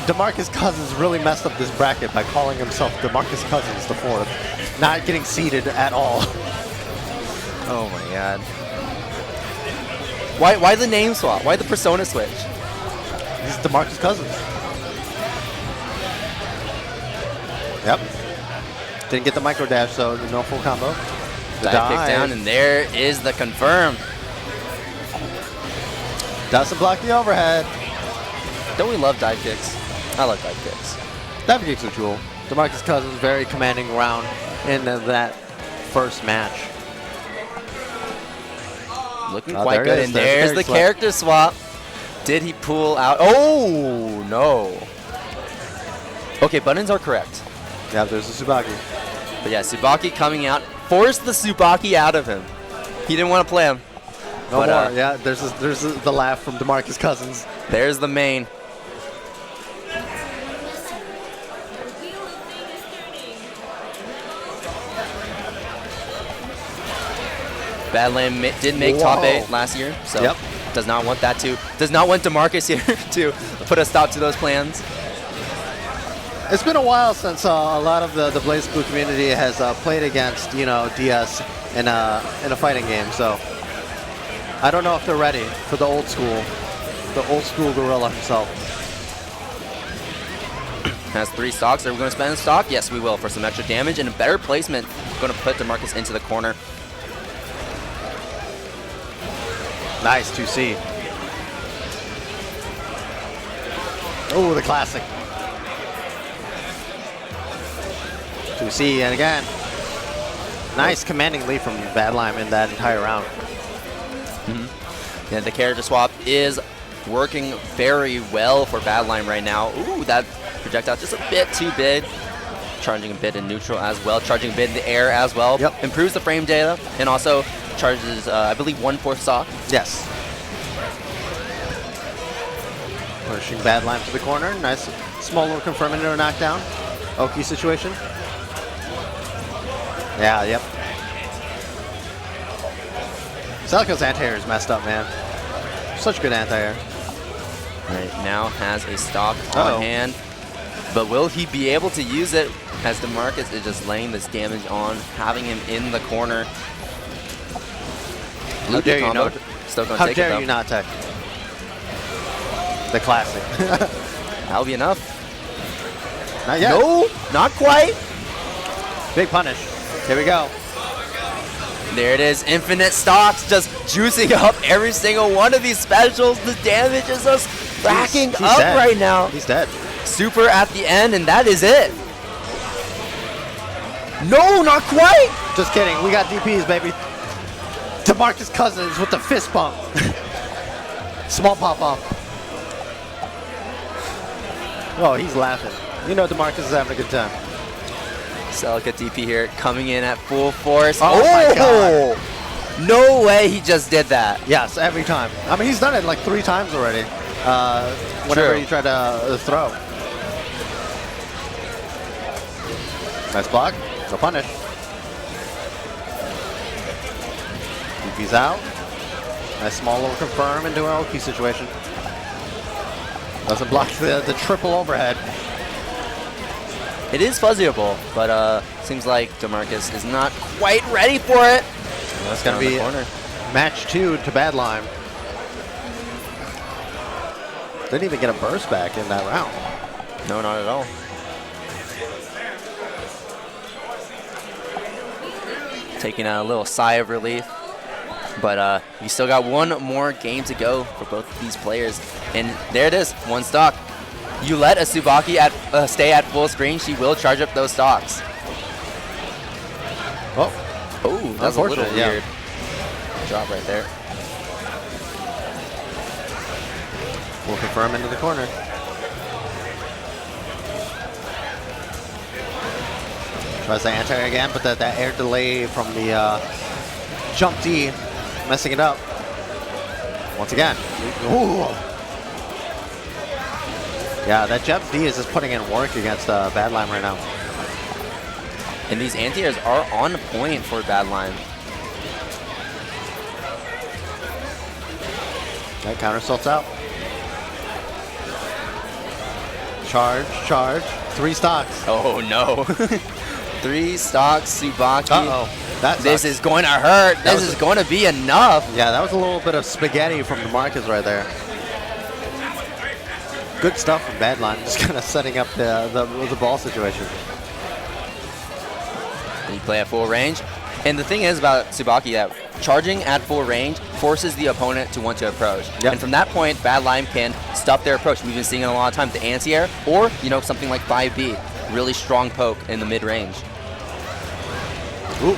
DeMarcus Cousins really messed up this bracket by calling himself DeMarcus Cousins the fourth, not getting seeded at all. Oh my god. Why the name swap? Why the persona switch? This is DeMarcus Cousins. Yep. Didn't get the micro dash, so no full combo. The Dive kick down, and there is the confirm. Doesn't block the overhead. Don't we love dive kicks? I love dive kicks. That kicks are cool. DeMarcus Cousins very commanding round in that first match. Looking Oh, quite there it good, is. and There's there's the the character swap. Did he pull out? Oh, no. Okay, buttons are correct. Yeah, there's the Tsubaki. But yeah, Tsubaki coming out, forced the Tsubaki out of him. He didn't want to play him. No more. Yeah, there's the laugh from DeMarcus Cousins. There's the main. Badland did make top 8 last year, so does not want DeMarcus here to put a stop to those plans. It's been a while since a lot of the BlazBlue community has played against, DS in a fighting game, so I don't know if they're ready for the old school gorilla himself. Has 3 stocks. Are we going to spend a stock? Yes, we will, for some extra damage and a better placement. Going to put DeMarcus into the corner. Nice 2C. Oh, the classic. 2C, and again, nice commanding lead from Badlime in that entire round. Yeah, the character swap is working very well for Badlime right now. Ooh, that projectile just a bit too big. Charging a bit in neutral as well, charging a bit in the air as well. Yep. Improves the frame data and also charges, I believe, 1/4 stock. Yes. Pushing Badlime to the corner. Nice small little confirming into a knockdown. Oki situation. Yeah, yep. Celica's anti-air is messed up, man. Such good anti-air. Right now has a stock on hand, but will he be able to use it as DeMarcus is just laying this damage on, having him in the corner. How dare you not? Still gonna How take it, dare though. you not tech? The classic. That'll be enough. Not yet. No, not quite. Big punish. Here we go. There it is, infinite stocks, just juicing up every single one of these specials. The damage is just racking up dead. right now. He's dead. Super at the end, and that is it. No, not quite. Just kidding. We got DPs, baby. DeMarcus Cousins with the fist bump. Small pop-off. Oh, he's laughing. You know DeMarcus is having a good time. Celica DP here, coming in at full force. Oh my God. No way he just did that. Yes, every time. I mean, he's done it like 3 times already. Whenever True. you try to throw. Nice block. No punish. DP's out. Nice small little confirm into an Oki situation. Doesn't block the triple overhead. It is fuzzyable, but seems like DeMarcus is not quite ready for it. That's going to be match 2 to Badlime. Didn't even get a burst back in that round. No, not at all. Taking a little sigh of relief. But you still got one more game to go for both of these players. And there it is, 1 stock. You let a Tsubaki stay at full screen, she will charge up those stocks. Oh, that's a little unfortunate, weird drop right there. We'll confirm into the corner. Tries the anti again, but that air delay from the jump D messing it up. Once again. Ooh. Yeah, that jump D is just putting in work against Badlime right now. And these anti-airs are on point for Badlime. That counter salts out. Charge. 3 stocks. Oh no. 3 stocks, Tsubaki. Uh-oh. This is going to hurt. This is going to be enough. Yeah, that was a little bit of spaghetti from DeMarcus right there. Good stuff from Badlime, just kind of setting up the ball situation. You play at full range. And the thing is about Tsubaki that charging at full range forces the opponent to want to approach. Yep. And from that point, Badlime can stop their approach. We've been seeing it a lot of times. The anti-air or, something like 5B. Really strong poke in the mid-range. Ooh.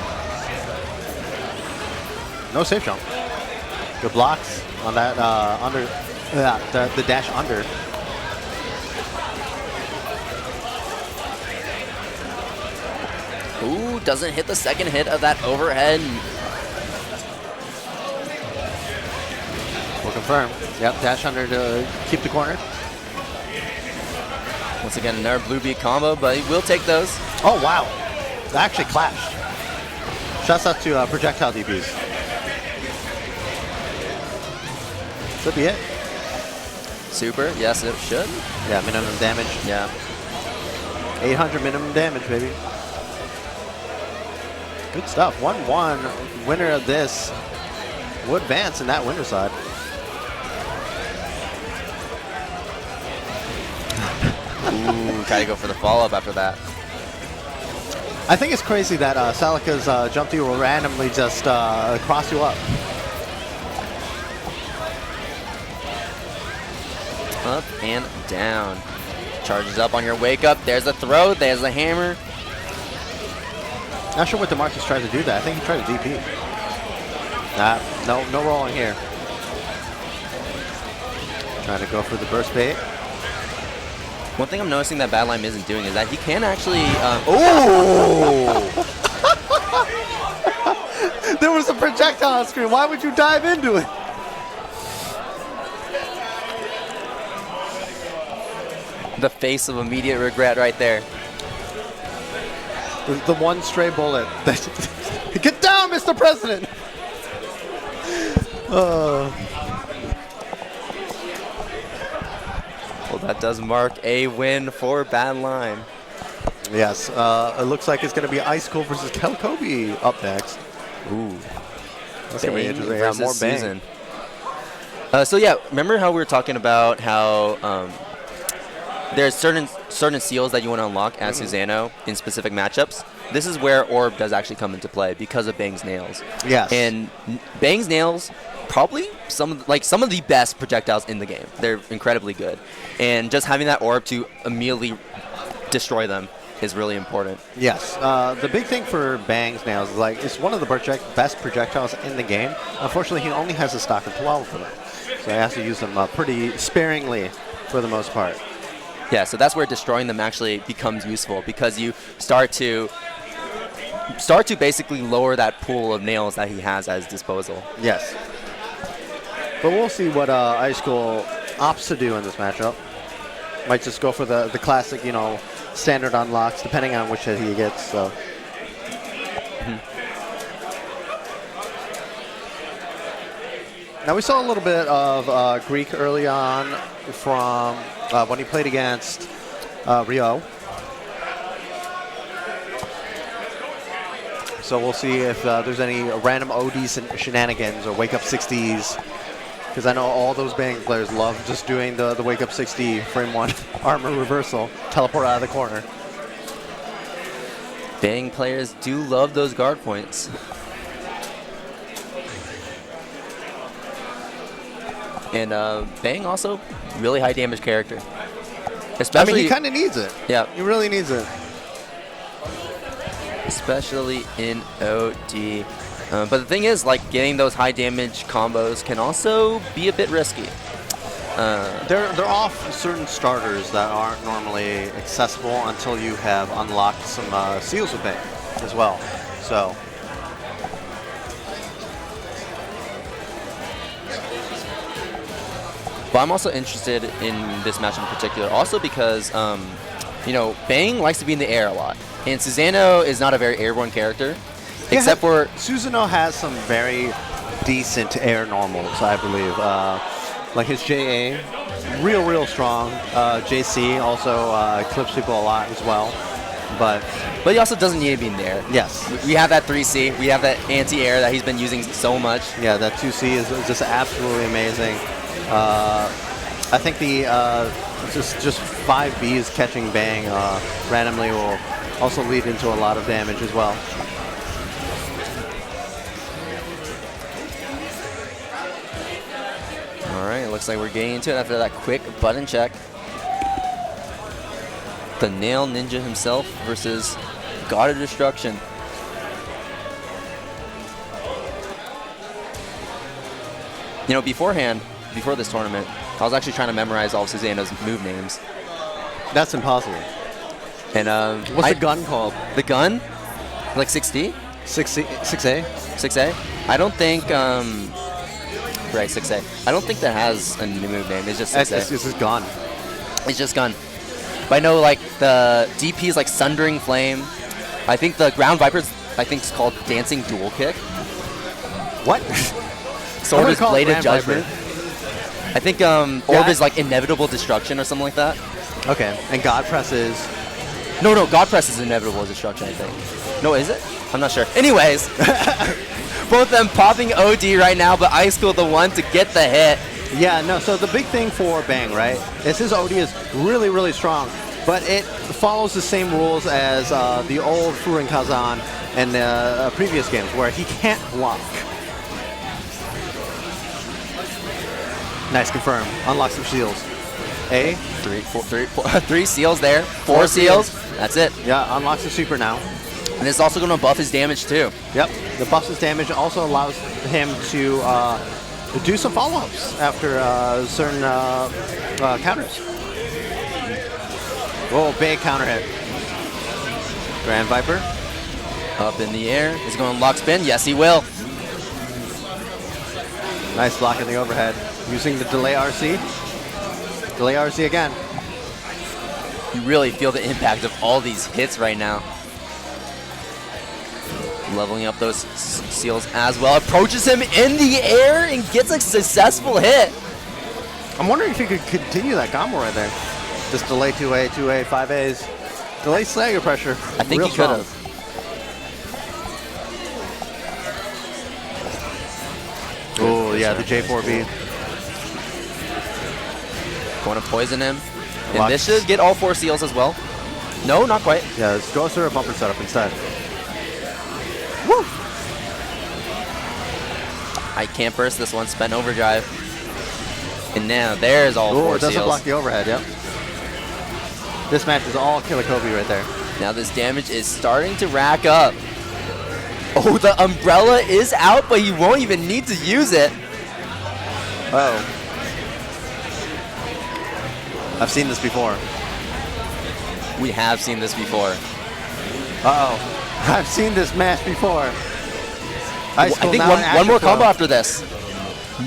No safe jump. Good blocks on that under, the dash under. Ooh, doesn't hit the second hit of that overhead. We'll confirm. Yep, dash under to keep the corner. Once again, another blue beat combo, but he will take those. Oh, wow. That actually clashed. Shouts out to projectile DPs. Should be it. Super. Yes, it should. Yeah, minimum damage. Yeah. 800 minimum damage, baby. Good stuff. 1-1. Winner of this will advance in that winner side. Ooh, try to go for the follow-up after that. I think it's crazy that Celica's jump D will randomly just cross you up. Up and down. Charges up on your wake up. There's the throw. There's the hammer. Not sure what DeMarcus tried to do that. I think he tried to DP. Nah, no rolling here. Trying to go for the burst bait. One thing I'm noticing that Badline isn't doing is that he can actually... Oh! There was a projectile on screen. Why would you dive into it? The face of immediate regret right there. The one stray bullet. Get down, Mr. President! Well, that does mark a win for Badline. Yes, it looks like it's going to be Ice Cold versus Kilobi up next. Ooh. That's going to be Bang interesting. Yeah, versus more bang. Susan. So yeah, remember how we were talking about how there's certain seals that you want to unlock as Susano in specific matchups? This is where Orb does actually come into play because of Bang's nails. Yes. And Bang's nails, probably some of the best projectiles in the game. They're incredibly good. And just having that orb to immediately destroy them is really important. Yes. The big thing for Bang's nails is like it's one of the best projectiles in the game. Unfortunately, he only has a stock of 12 for them. So he has to use them pretty sparingly for the most part. Yeah, so that's where destroying them actually becomes useful because you start to basically lower that pool of nails that he has at his disposal. Yes. But we'll see what Ice Cold opts to do in this matchup. Might just go for the classic, standard unlocks, depending on which hit he gets. So. Now we saw a little bit of Greek early on from when he played against Rio. So we'll see if there's any random OD shenanigans or wake up 60s. Because I know all those Bang players love just doing the wake up 60 frame 1 armor reversal, teleport out of the corner. Bang players do love those guard points. And Bang also really high damage character. Especially, I mean, he kind of needs it. Yeah. He really needs it. Especially in OD. But the thing is, like, getting those high damage combos can also be a bit risky. They're off certain starters that aren't normally accessible until you have unlocked some seals with Bang as well. So. But I'm also interested in this match in particular, also because, Bang likes to be in the air a lot. And Susano is not a very airborne character, except for... Susano has some very decent air normals, I believe. Like his JA, real strong. JC also clips people a lot as well. But he also doesn't need to be in the air. Yes. We have that 3C. We have that anti-air that he's been using so much. Yeah, that 2C is just absolutely amazing. I think the just 5Bs catching Bang randomly will also lead into a lot of damage as well. All right, it looks like we're getting into it after that quick button check. The Nail Ninja himself versus God of Destruction. Beforehand, before this tournament, I was actually trying to memorize all of Susano's move names. That's impossible. And what's the gun called? The gun? Like 6D? 6A? 6A? I don't think, right, 6A. I don't think that has a new move name. It's just 6A. It's just gone. It's just gone. But I know, like, the DP is, like, Sundering Flame. I think the Ground Viper's, I think, is called Dancing Dual Kick. What? Sword is Bladed Judgment. Viper. I think Orb is, like, Inevitable Destruction or something like that. Okay. And God Press is... No, God Press is Inevitable Destruction, I think. No, is it? I'm not sure. Anyways, both of them popping OD right now, but Ice Cool the one to get the hit. Yeah, no, so the big thing for Bang, right, is his OD is really, really strong, but it follows the same rules as the old Furin Kazan and the previous games, where he can't block. Nice, confirm. Unlock some seals. A. Three seals there. Four seals. That's it. Yeah, unlocks the super now. And it's also going to buff his damage too. Yep, the buffs his damage also allows him to do some follow-ups after certain counters. Whoa, big counter hit. Grand Viper. Up in the air. Is he going to unlock spin? Yes, he will. Nice block in the overhead. Using the delay RC. Delay RC again. You really feel the impact of all these hits right now. Leveling up those seals as well. Approaches him in the air and gets a successful hit. I'm wondering if he could continue that combo right there. Just delay 2A, 2A, 5As. Delay stagger pressure. I think he could have. Oh, yeah, the J4B. Going to poison him. And this should get all four seals as well. No, not quite. Yeah, let's go through a bumper setup instead. Woo! I can't burst this one. Spent overdrive. And now there's all four seals. Doesn't block the overhead, yep. This match is all Kilobi right there. Now this damage is starting to rack up. Oh, the umbrella is out, but he won't even need to use it. Uh-oh. I've seen this before. We have seen this before. Uh-oh. I've seen this match before. I think one more combo after this.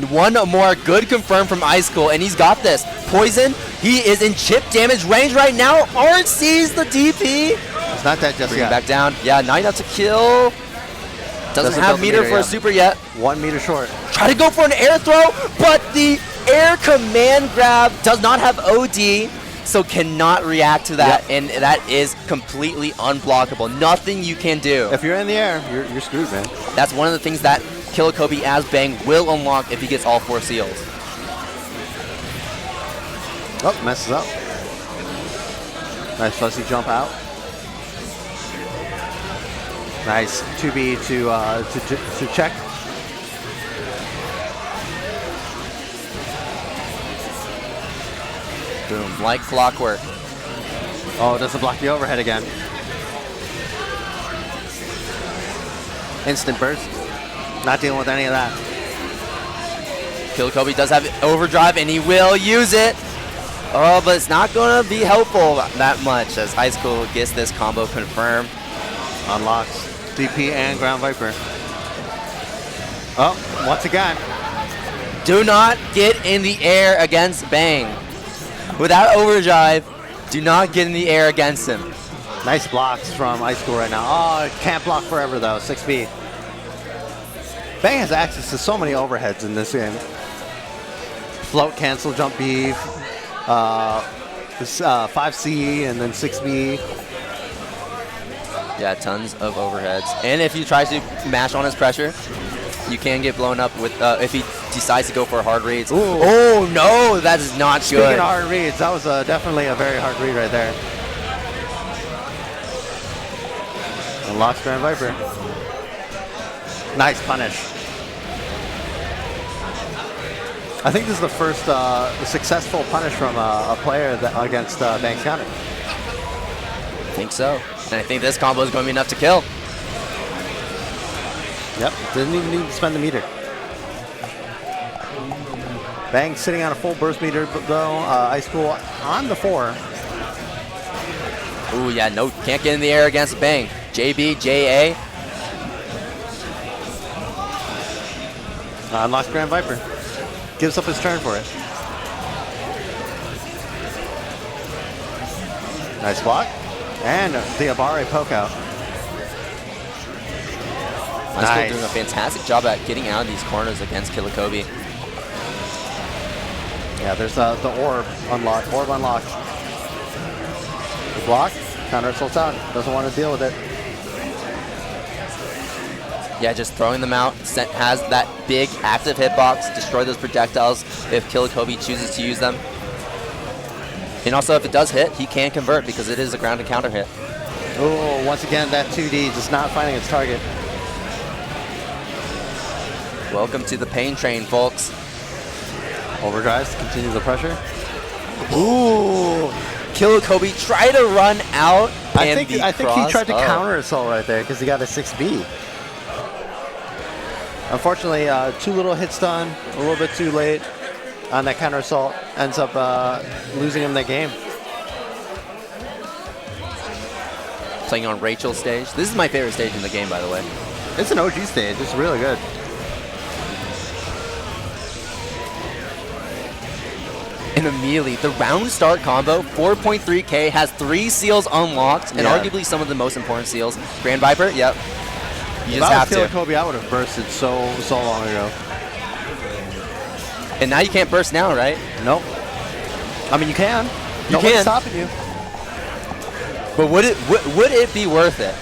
One more good confirm from Ice Cool, and he's got this. Poison, he is in chip damage range right now. Orange sees the DP. It's not that just Bring yet. him back down. Yeah, now you have to kill. Doesn't have meter for a super yet. 1 meter short. Try to go for an air throw, but the air command grab does not have OD, so cannot react to that, and that is completely unblockable. Nothing you can do. If you're in the air, you're screwed, man. That's one of the things that Kilobi as Bang will unlock if he gets all four seals. Oh, messes up. Nice fuzzy jump out. Nice 2B to check. Boom, like clockwork. Oh, doesn't block the overhead again. Instant burst. Not dealing with any of that. Kilobi does have overdrive, and he will use it. Oh, but it's not going to be helpful that much as Ice Cool gets this combo confirmed. Unlocks DP and Ground Viper. Oh, once again. Do not get in the air against Bang. Without overdrive, do not get in the air against him. Nice blocks from Ice Cool right now. Oh, it can't block forever though, 6B. Bang has access to so many overheads in this game. Float, cancel, jump B, 5C, and then 6B. Yeah, tons of overheads. And if he tries to mash on his pressure, you can get blown up with if he decides to go for hard reads. Ooh. Oh no, that is not good. Speaking of hard reads, that was definitely a very hard read right there. Unlocks Grand Viper. Nice punish. I think this is the first successful punish from a player against Bang's counter. I think so. And I think this combo is going to be enough to kill. Yep, didn't even need to spend the meter. Bang sitting on a full burst meter though. Ice Cool on the 4. Ooh, yeah, no, can't get in the air against Bang. JB, JA. Unlocks Grand Viper. Gives up his turn for it. Nice block. And the Abare poke out. Nice. Doing a fantastic job at getting out of these corners against Kilobi. Yeah, there's the orb unlocked. Orb unlocked. The block. Counter assaults out. Doesn't want to deal with it. Yeah, just throwing them out. Has that big active hitbox. Destroy those projectiles if Kilobi chooses to use them. And also, if it does hit, he can convert because it is a ground and counter hit. Oh, once again, that 2D just not finding its target. Welcome to the pain train, folks. Overdrives to continue the pressure. Ooh. Kilobi tried to run out. I think he tried to counter assault right there because he got a 6B. Unfortunately, too little hit stun, a little bit too late on that counter assault. Ends up losing him that game. Playing on Rachel's stage. This is my favorite stage in the game, by the way. It's an OG stage. It's really good. And immediately, the round start combo, 4.3K, has 3 seals unlocked, and arguably some of the most important seals. Grand Viper, yep. You just have to. If I was Kilobi, I would have bursted so long ago. And now you can't burst now, right? Nope. I mean, you can. Nobody's stopping you. But would it be worth it?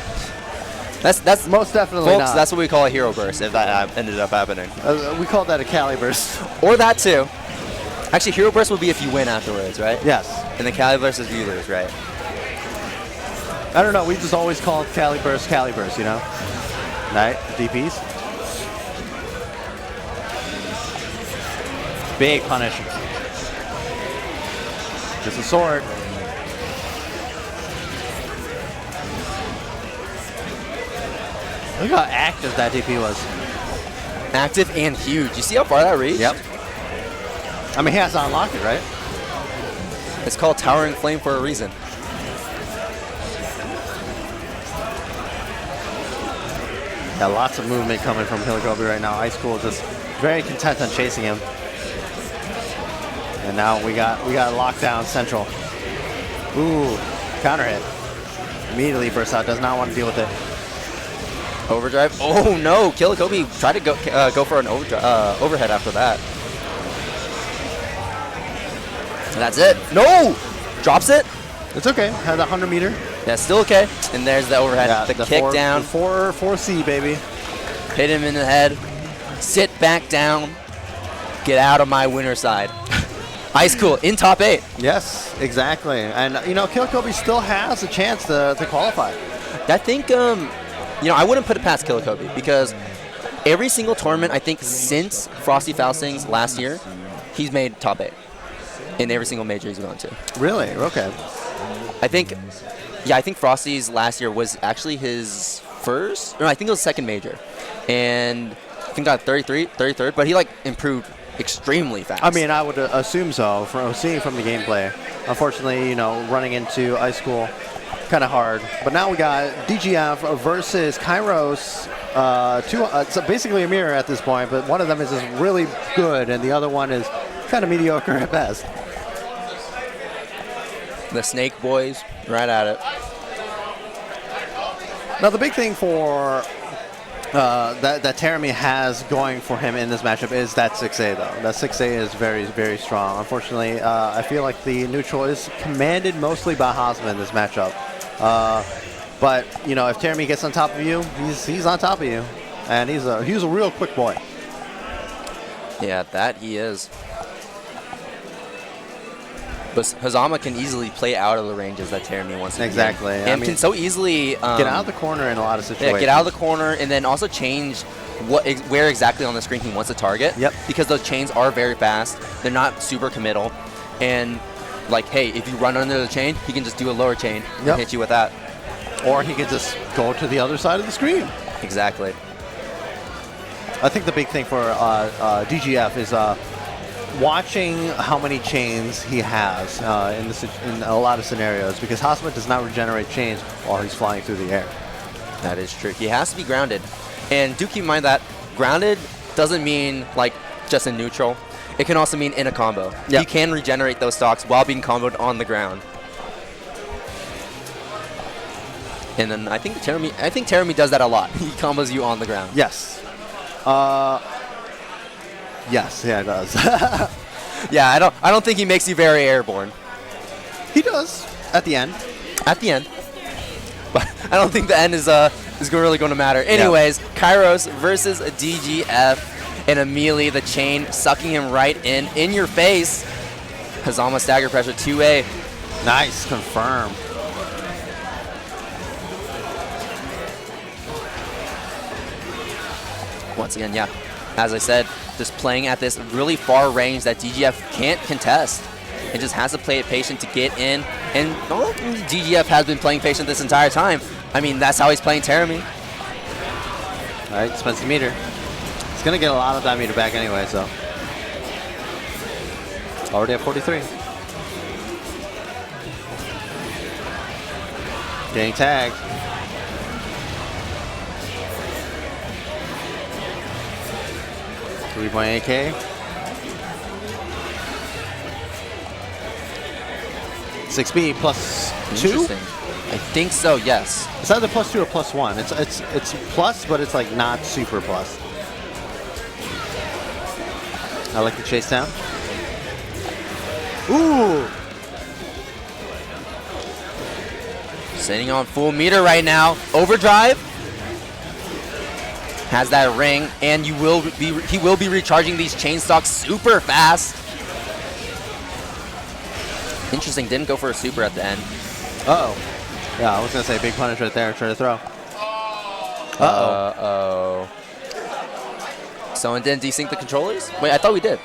That's most definitely folks, not. that's what we call a hero burst if that ended up happening. We call that a Cali burst. Or that too. Actually, hero burst would be if you win afterwards, right? Yes. And then Cali burst is if you lose, right? I don't know. We just always call it Cali burst, you know? Right? DPs. Big punish. Just a sword. Look how active that DP was. Active and huge. You see how far that reached? Yep. I mean, he has to unlock it, right? It's called Towering Flame for a reason. Yeah, lots of movement coming from Kilobi right now. Ice Cool just very content on chasing him. And now we got lockdown Central. Ooh, counter hit. Immediately bursts out. Does not want to deal with it. Overdrive. Oh no! Kilobi tried to go for an overhead after that. And that's it. No! Drops it. It's okay. Has a 100-meter. Yeah, still okay. And there's the overhead. Yeah, the kick down. 4C, baby. Hit him in the head. Sit back down. Get out of my winner side. Ice Cool in top 8. Yes, exactly. And, you know, Kilobi still has a chance to qualify. I think, you know, I wouldn't put it past Kilobi because every single tournament, I think, since Frosty Faustings last year, he's made top 8 in every single major he's gone to. Really? Okay. I think Frosty's last year was actually his first, or I think it was second major. And I think got 33rd, but he like improved extremely fast. I mean, I would assume so from seeing from the gameplay. Unfortunately, you know, running into Ice School kind of hard. But now we got DGF versus Kyros. It's basically a mirror at this point, but one of them is just really good, and the other one is kind of mediocre at best. The Snake Boys, right at it. Now, the big thing for that Teremi has going for him in this matchup is that 6A, though. That 6A is very, very strong. Unfortunately, I feel like the neutral is commanded mostly by Hosma in this matchup. But, you know, if Teremi gets on top of you, he's on top of you. And he's a real quick boy. Yeah, that he is. But Hazama can easily play out of the ranges that Teremi wants to. Exactly. And I mean, can so easily get out of the corner in a lot of situations. Yeah, get out of the corner and then also change where exactly on the screen he wants to target. Yep. Because those chains are very fast. They're not super committal. And like, hey, if you run under the chain, he can just do a lower chain and hit you with that. Or he can just go to the other side of the screen. Exactly. I think the big thing for DGF is watching how many chains he has in a lot of scenarios, because Hosma does not regenerate chains while he's flying through the air. That is true. He has to be grounded. And do keep in mind that grounded doesn't mean like just in neutral. It can also mean in a combo. Yep. You can regenerate those stocks while being comboed on the ground. And then I think Terumi does that a lot. He combos you on the ground. Yes. Yes, yeah, it does. Yeah, I don't think he makes you very airborne. He does at the end. At the end. But I don't think the end is really going to matter. Anyways, yeah. Kyros versus DGF, and immediately the chain sucking him right in your face. Hazama stagger pressure 2A. Nice, confirm. Once again, yeah, as I said, just playing at this really far range that DGF can't contest. It just has to play it patient to get in. And well, DGF has been playing patient this entire time. I mean, that's how he's playing Terumi. All right, spends the meter. He's going to get a lot of that meter back anyway, so. Already at 43. Getting tagged. AK. 6B plus 2? Interesting. I think so, yes. It's either plus 2 or plus 1. It's plus, but it's like not super plus. I like the chase down. Ooh! Sitting on full meter right now. Overdrive. Has that ring, and he will be recharging these chain stocks super fast. Interesting, didn't go for a super at the end. Uh-oh. Yeah, I was going to say big punish right there, trying to throw. Uh-oh. Someone didn't desync the controllers? Wait, I thought we did.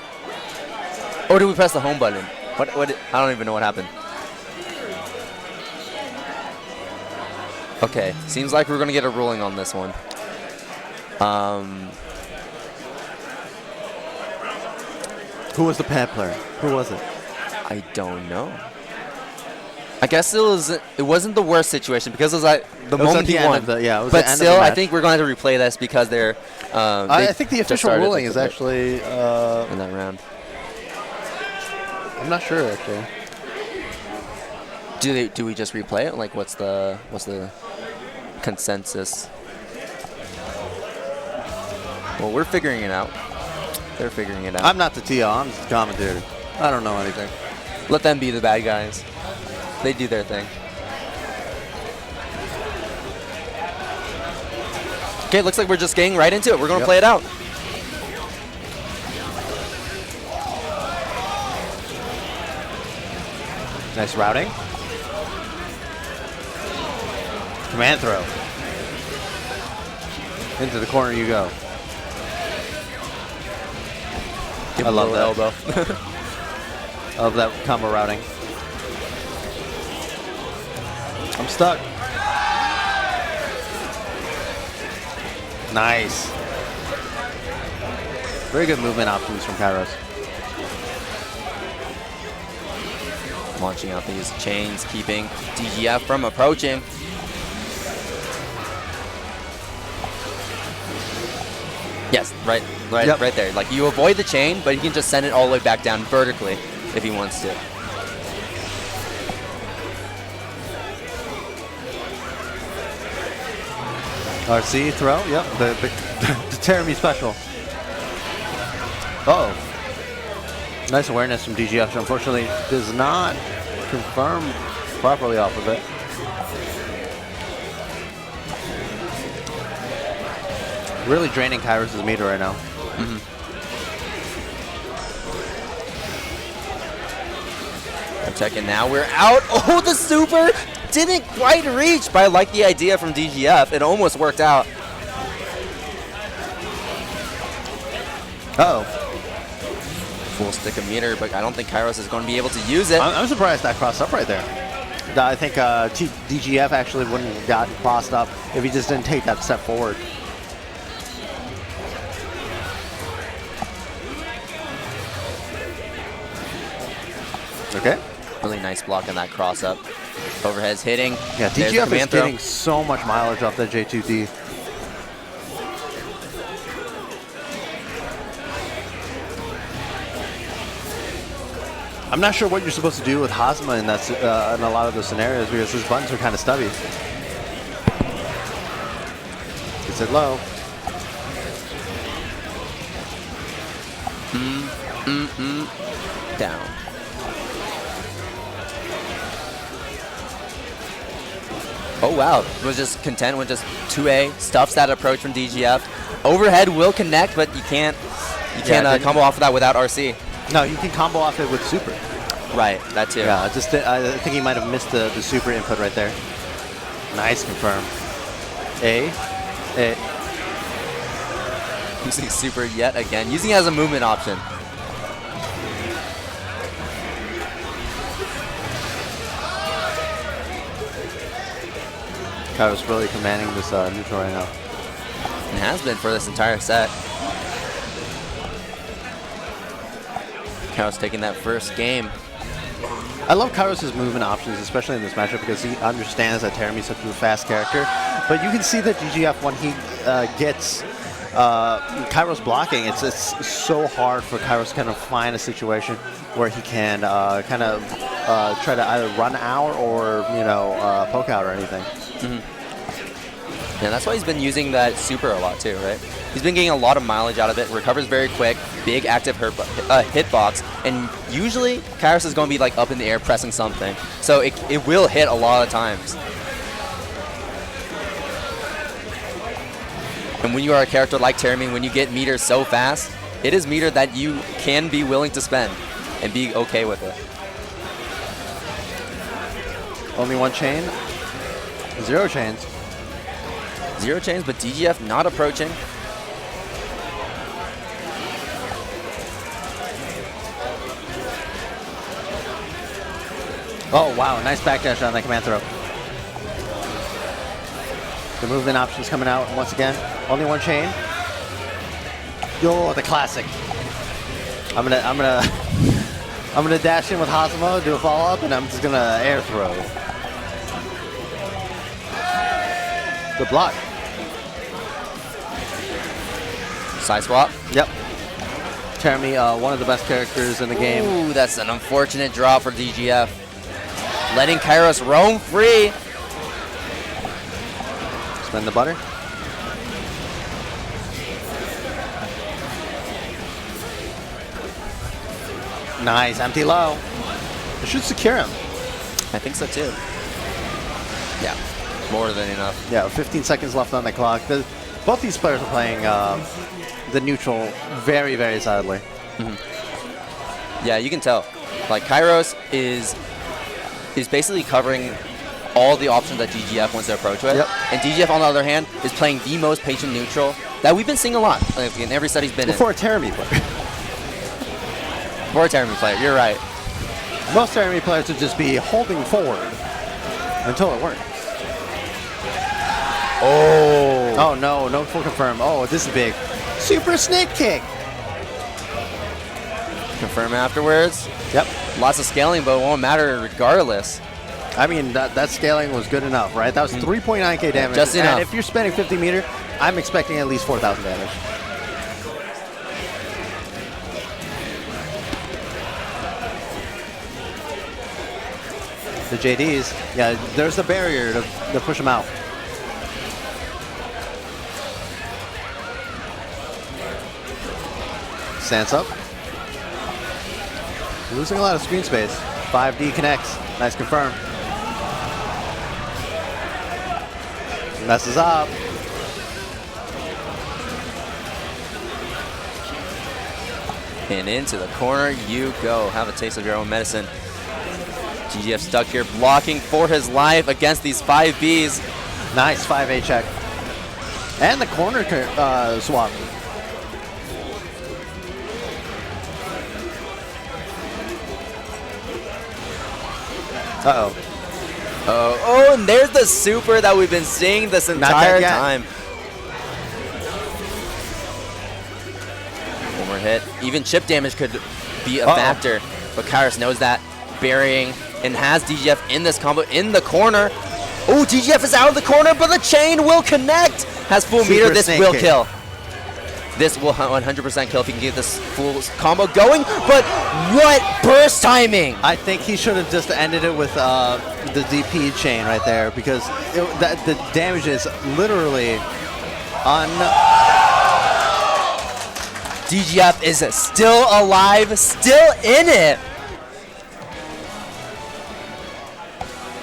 Or did we press the home button? What I don't even know what happened. Okay, seems like we're going to get a ruling on this one. Who was the pad player? Who was it? I don't know. I guess it wasn't the worst situation because it was like the moment he won. But still, I think we're going to have to replay this because they're. I think the official ruling is actually in that round. I'm not sure actually. Do we just replay it? Like, what's the consensus? Well, we're figuring it out. They're figuring it out. I'm not the TO. I'm just a commentator. I don't know anything. Let them be the bad guys. They do their thing. Okay, looks like we're just getting right into it. We're going to play it out. Nice routing. Command throw. Into the corner you go. I love that elbow. I love that combo routing. I'm stuck. Nice. Very good movement options from Kyros. Launching out these chains, keeping DGF from approaching. Yes, right there. Like, you avoid the chain, but he can just send it all the way back down vertically if he wants to. RC throw, yep, the Terumi special. Uh-oh. Nice awareness from DGF, unfortunately does not confirm properly off of it. Really draining Kyros' meter right now. Mm-hmm. I'm checking now. We're out. Oh, the super didn't quite reach, but I like the idea from DGF. It almost worked out. Uh-oh. Full stick of meter, but I don't think Kyros is going to be able to use it. I'm surprised that crossed up right there. I think DGF actually wouldn't have gotten crossed up if he just didn't take that step forward. Okay. Really nice block in that cross up. Overhead's hitting. Yeah, There's the DGF is command throw. getting so much mileage off that J2D. I'm not sure what you're supposed to do with Hazma in that in a lot of those scenarios because his buttons are kind of stubby. Gets it low. Down. Oh wow, was just content with just 2A, stuffs that approach from DGF. Overhead will connect, but you can't combo off of that without RC. No, you can combo off it with super. Right, that too. Yeah, I think he might have missed the super input right there. Nice confirm. A. Using super yet again, using it as a movement option. Kyros really commanding this neutral right now. And has been for this entire set. Kyros taking that first game. I love Kyros' movement options, especially in this matchup, because he understands that Terami's such a fast character. But you can see that GGF, when he gets Kyros blocking, it's so hard for Kyros to kind of find a situation where he can kind of try to either run out or, poke out or anything. Yeah, that's why he's been using that super a lot too, right? He's been getting a lot of mileage out of it, recovers very quick, big active hitbox, and usually Kyros is going to be like up in the air pressing something. So it will hit a lot of times. And when you are a character like Terami, when you get meters so fast, it is meter that you can be willing to spend and be okay with it. Only one chain, 0 chains. 0 chains, but DGF not approaching. Oh, wow. Nice backdash on that command throw. The movement options coming out once again. Only one chain. Yo, the classic. I'm gonna dash in with Hazama, do a follow up, and I'm just gonna air throw. Good block. Side swap. Yep. Terami, one of the best characters in the game. Ooh, that's an unfortunate draw for DGF. Letting Kyros roam free. Spin the butter. Nice, empty low. It should secure him. I think so too. Yeah, more than enough. Yeah, 15 seconds left on the clock. Both these players are playing the neutral very, very sadly. Yeah, you can tell. Like Kyros is basically covering all the options that DGF wants to approach with. Yep. And DGF, on the other hand, is playing the most patient neutral that we've been seeing a lot in every set he's been in. For a Terami player. For a Terami player, you're right. Most Terami players would just be holding forward until it works. Oh no, no full confirm. Oh, this is big. Super snake kick. Confirm afterwards. Yep. Lots of scaling, but it won't matter regardless. I mean, that scaling was good enough, right? That was 3.9k damage. Just enough. And if you're spending 50 meter, I'm expecting at least 4,000 damage. The JDs, yeah, there's the barrier to push them out. Stance up. Losing a lot of screen space. 5D connects. Nice confirm. Messes up. And into the corner you go. Have a taste of your own medicine. GGF stuck here, blocking for his life against these 5Bs. Nice 5A check. And the corner swap. Uh-oh. Oh, and there's the super that we've been seeing this entire time. One more hit. Even chip damage could be a factor, but Kyros knows that. Burying and has DGF in this combo in the corner. Oh, DGF is out of the corner, but the chain will connect. Has full meter. This will kill. This will 100% kill if he can get this full combo going. But what burst timing! I think he should have just ended it with the DP chain right there, because the damage is literally DGF is still alive, still in it.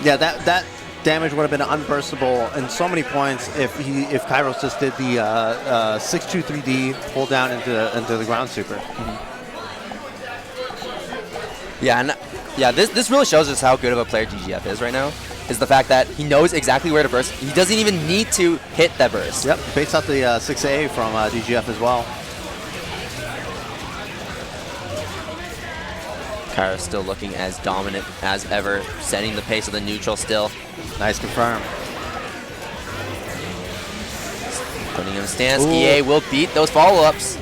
Yeah, that damage would have been unburstable in so many points if Kyros just did the 6-2-3D pull down into the ground super. Yeah, this really shows us how good of a player DGF is right now. Is the fact that he knows exactly where to burst. He doesn't even need to hit that burst. Yep, baits out the 6A from DGF as well. Kyros still looking as dominant as ever, setting the pace of the neutral still. Nice confirm. Putting him in stance. Ooh. EA will beat those follow-ups.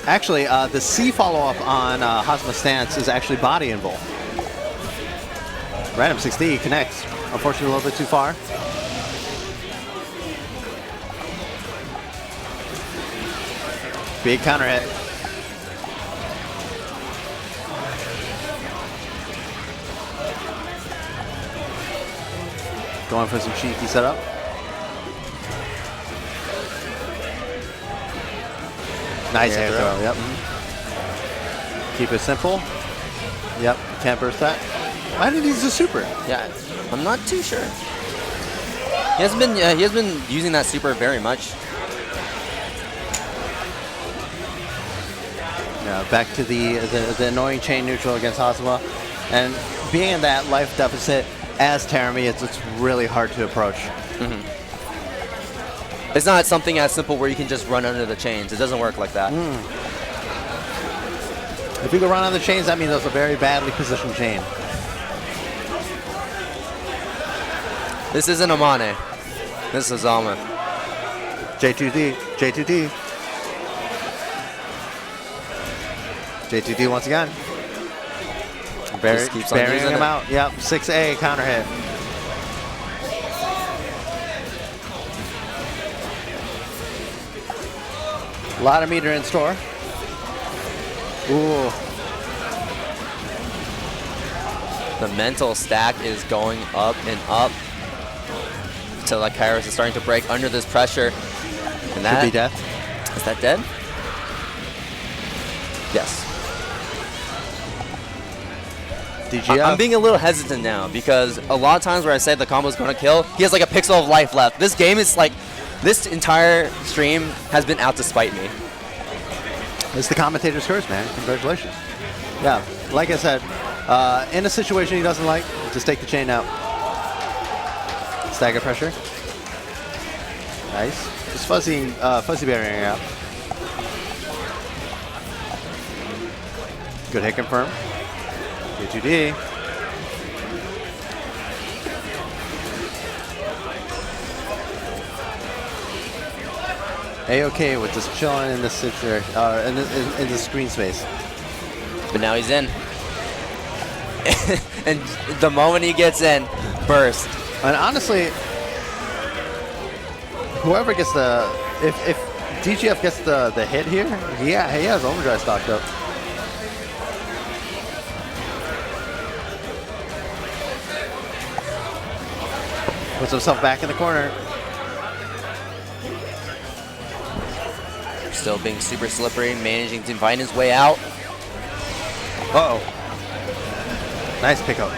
Actually, the C follow-up on Hazma's stance is actually body involved. Random 6D connects. Unfortunately, a little bit too far. Big counter hit. Going for some cheeky setup. Nice air throw. Yep. Keep it simple. Yep. Can't burst that. Why did he use a super? Yeah, I'm not too sure. He hasn't been using that super very much. Yeah. Back to the annoying chain neutral against Hazma, and being in that life deficit. As Terami, it's really hard to approach. It's not something as simple where you can just run under the chains. It doesn't work like that. If you go run on the chains, that means that's a very badly positioned chain. This isn't a Mane. This is Alma. J2D. J2D. J2D once again. Burying him out. Yep, 6A counter hit. A lot of meter in store. Ooh. The mental stack is going up and up until like Kyros is starting to break under this pressure. And that could be death. Is that dead? Yes. I'm being a little hesitant now because a lot of times where I say the combo is going to kill, he has like a pixel of life left. This game is like, this entire stream has been out to spite me. It's the commentator's curse, man. Congratulations. Yeah, like I said, in a situation he doesn't like, just take the chain out. Stagger pressure. Nice. Just fuzzy barriering out. Good hit confirm. J2D. A-okay with just chilling in this situation, in the screen space. But now he's in. And the moment he gets in, burst. And honestly, whoever gets the, if DGF gets the hit here, yeah, he has overdrive stocked up. Puts himself back in the corner. Still being super slippery, managing to find his way out. Uh-oh. Nice pickup.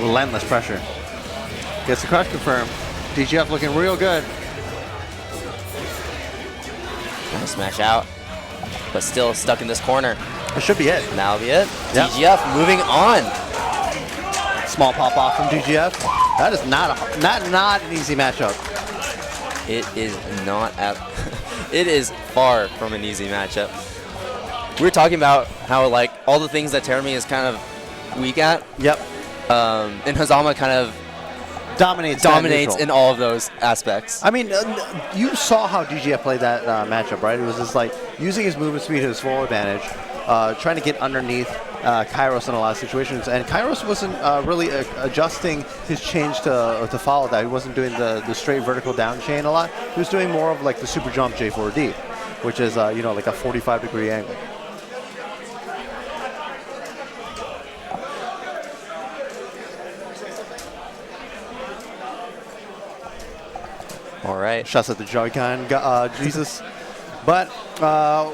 Relentless pressure. Gets the crush confirmed. DGF looking real good. Nice smash out, but still stuck in this corner. It should be it. And that'll be it. Yep. DGF moving on. Small pop off from DGF. That is not an easy matchup. It is not at. It is far from an easy matchup. We were talking about how like all the things that Terami is kind of weak at. Yep. And Hazama kind of dominates in all of those aspects. I mean, you saw how DGF played that matchup, right? It was just like using his movement speed to his full advantage, trying to get underneath Kyros in a lot of situations. And Kyros wasn't really adjusting his change to follow that. He wasn't doing the straight vertical down chain a lot. He was doing more of like the super jump J4D, which is like a 45-degree angle. All right. Shots at the Joy-Con, Jesus. But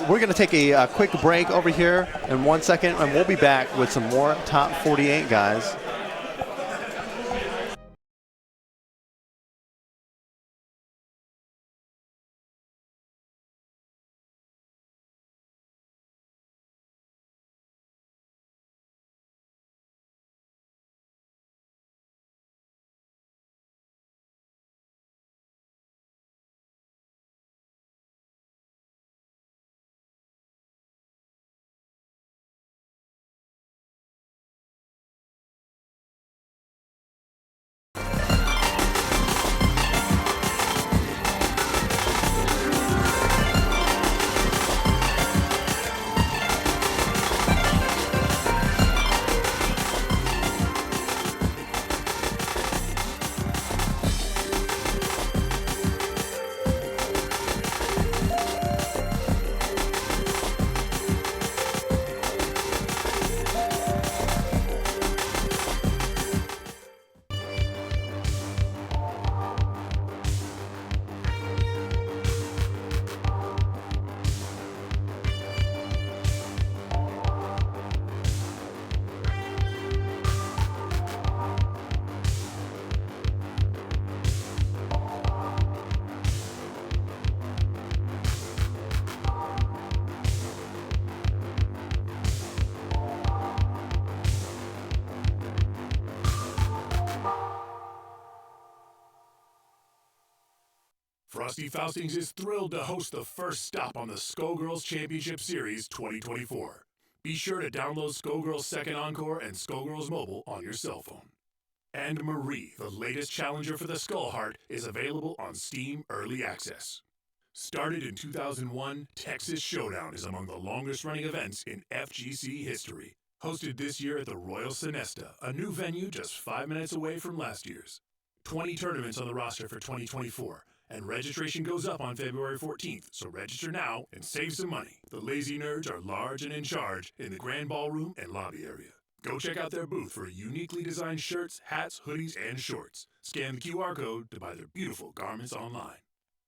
we're going to take a quick break over here in 1 second, and we'll be back with some more Top 48 guys. Frosty Faustings is thrilled to host the first stop on the Skullgirls Championship Series 2024. Be sure to download Skullgirls Second Encore and Skullgirls Mobile on your cell phone. And Marie, the latest challenger for the Skull Heart, is available on Steam Early Access. Started in 2001, Texas Showdown is among the longest-running events in FGC history. Hosted this year at the Royal Sonesta, a new venue just 5 minutes away from last year's. 20 tournaments on the roster for 2024. And registration goes up on February 14th, so register now and save some money. The Lazy Nerds are large and in charge in the Grand Ballroom and lobby area. Go check out their booth for uniquely designed shirts, hats, hoodies, and shorts. Scan the QR code to buy their beautiful garments online.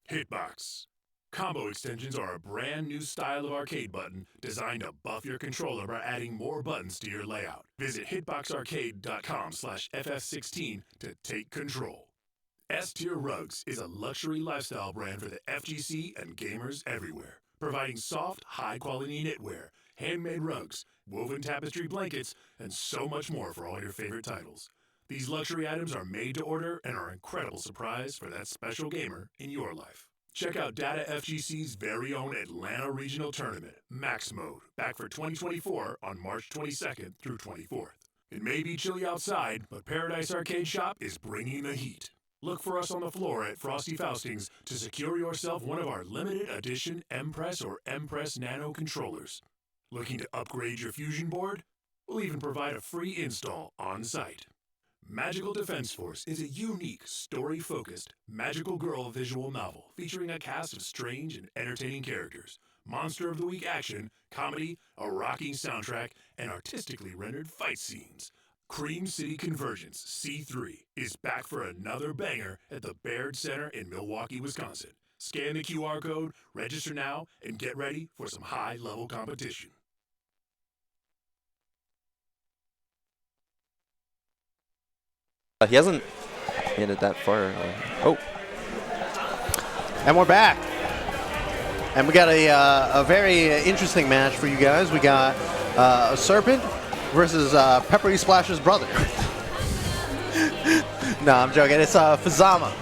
Hitbox. Combo extensions are a brand new style of arcade button designed to buff your controller by adding more buttons to your layout. Visit hitboxarcade.com/FF16 to take control. S-Tier Rugs is a luxury lifestyle brand for the FGC and gamers everywhere, providing soft, high-quality knitwear, handmade rugs, woven tapestry blankets, and so much more for all your favorite titles. These luxury items are made to order and are an incredible surprise for that special gamer in your life. Check out Data FGC's very own Atlanta Regional Tournament, Max Mode, back for 2024 on March 22nd through 24th. It may be chilly outside, but Paradise Arcade Shop is bringing the heat. Look for us on the floor at Frosty Faustings to secure yourself one of our limited edition Empress or Empress Nano controllers. Looking to upgrade your Fusion board? We'll even provide a free install on site. Magical Defense Force is a unique, story-focused, magical girl visual novel featuring a cast of strange and entertaining characters, Monster of the Week action, comedy, a rocking soundtrack, and artistically rendered fight scenes. Cream City Convergence C3 is back for another banger at the Baird Center in Milwaukee, Wisconsin. Scan the QR code, register now, and get ready for some high-level competition. He hasn't made it that far. Oh. And we're back. And we got a very interesting match for you guys. We got a Serpent versus Peppery Splash's brother. No, I'm joking. It's Fama.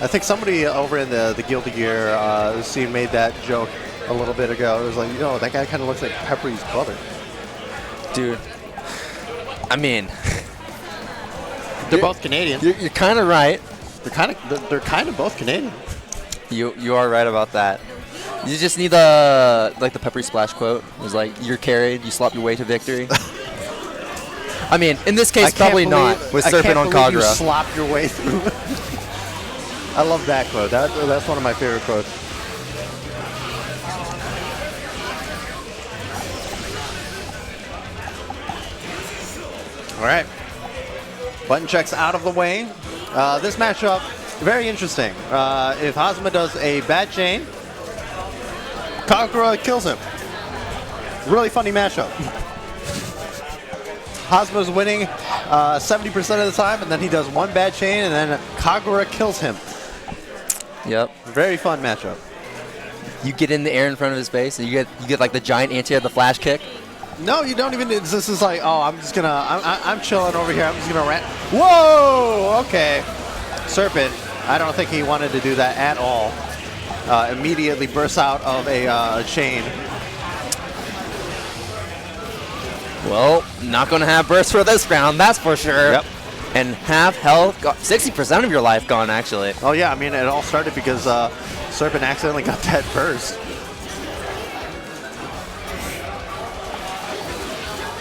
I think somebody over in the Guilty Gear scene made that joke a little bit ago. It was like, that guy kind of looks like Peppery's brother. Dude, I mean, they're both Canadian. You're kind of right. They're kind of both Canadian. You are right about that. You just need the peppery splash quote. It was like, you're carried, you slop your way to victory. I mean, in this case, probably not with Serpent on Kagura. You slop your way through. I love that quote. That's one of my favorite quotes. All right. Button checks out of the way. This matchup, very interesting. If Hazama does a bad chain, Kagura kills him. Really funny matchup. Hazama's winning 70% of the time, and then he does one bad chain, and then Kagura kills him. Yep. Very fun matchup. You get in the air in front of his base, and you get like the giant anti of the flash kick. No, you don't even. This is like, oh, I'm just gonna. I'm chilling over here. I'm just gonna rant. Whoa. Okay. Serpent. I don't think he wanted to do that at all. Immediately bursts out of a chain. Well, not going to have burst for this round, that's for sure. Yep. And half health, 60% of your life gone, actually. Oh, yeah. I mean, it all started because Serpent accidentally got that burst.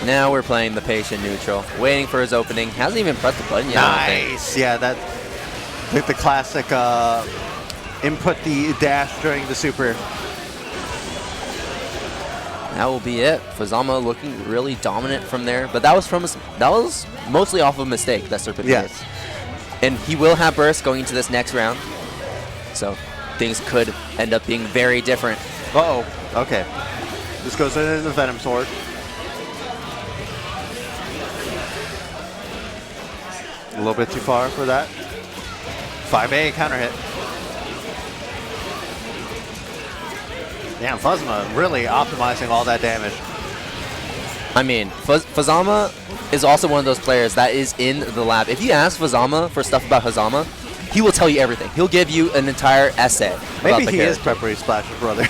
Now we're playing the patient neutral, waiting for his opening. Hasn't even pressed the button yet. Nice. Yeah, that the classic input the dash during the super. That will be it. Fazama looking really dominant from there, but that was mostly off of a mistake that Serpent made. And he will have burst going into this next round, so things could end up being very different. Uh-oh. Okay. This goes into the Venom Sword. A little bit too far for that. 5A counter hit. Damn, Fazama really optimizing all that damage. I mean, Fazama is also one of those players that is in the lab. If you ask Fazama for stuff about Hazama, he will tell you everything. He'll give you an entire essay about Maybe the he character. is Peppery Splash's brother.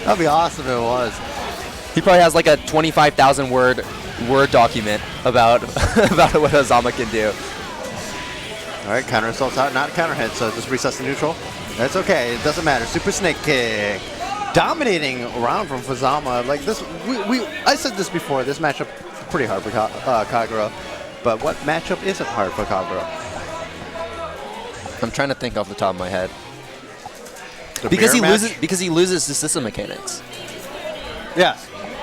That'd be awesome if it was. He probably has like a 25,000 word document about about what Hazama can do. All right, counter assault's out, not counter hit, so just resets the neutral. That's okay, it doesn't matter. Super Snake Kick. Dominating round from Fazama. Like this, I said this before, this matchup pretty hard for Kagura. But what matchup isn't hard for Kagura? I'm trying to think off the top of my head. The Because he mirror match? loses because he loses the system mechanics. Yeah,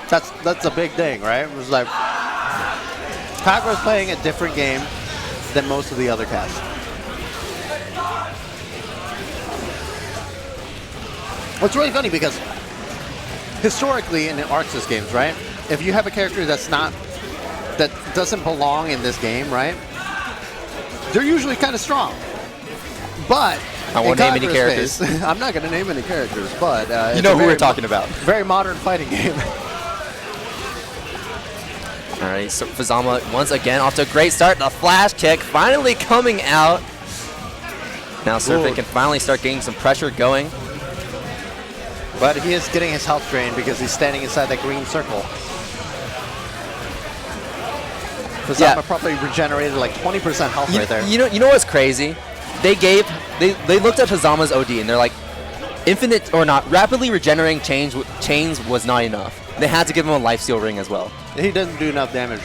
that's a big thing, right? It was like Kagura's playing a different game than most of the other casts. What's really funny because historically in the Arxis games, right? If you have a character that doesn't belong in this game, right? They're usually kind of strong. But I won't name any characters. I'm not going to name any characters, but you know who we're talking about. Very modern fighting game. All right, so Fazama once again off to a great start. The flash kick finally coming out. Now Serpent can finally start getting some pressure going. But he is getting his health drained because he's standing inside that green circle. Fazama probably regenerated like 20% health right there. You know what's crazy? They looked at Fazama's OD and they're like, infinite or not, rapidly regenerating chains was not enough. They had to give him a lifesteal ring as well. He doesn't do enough damage.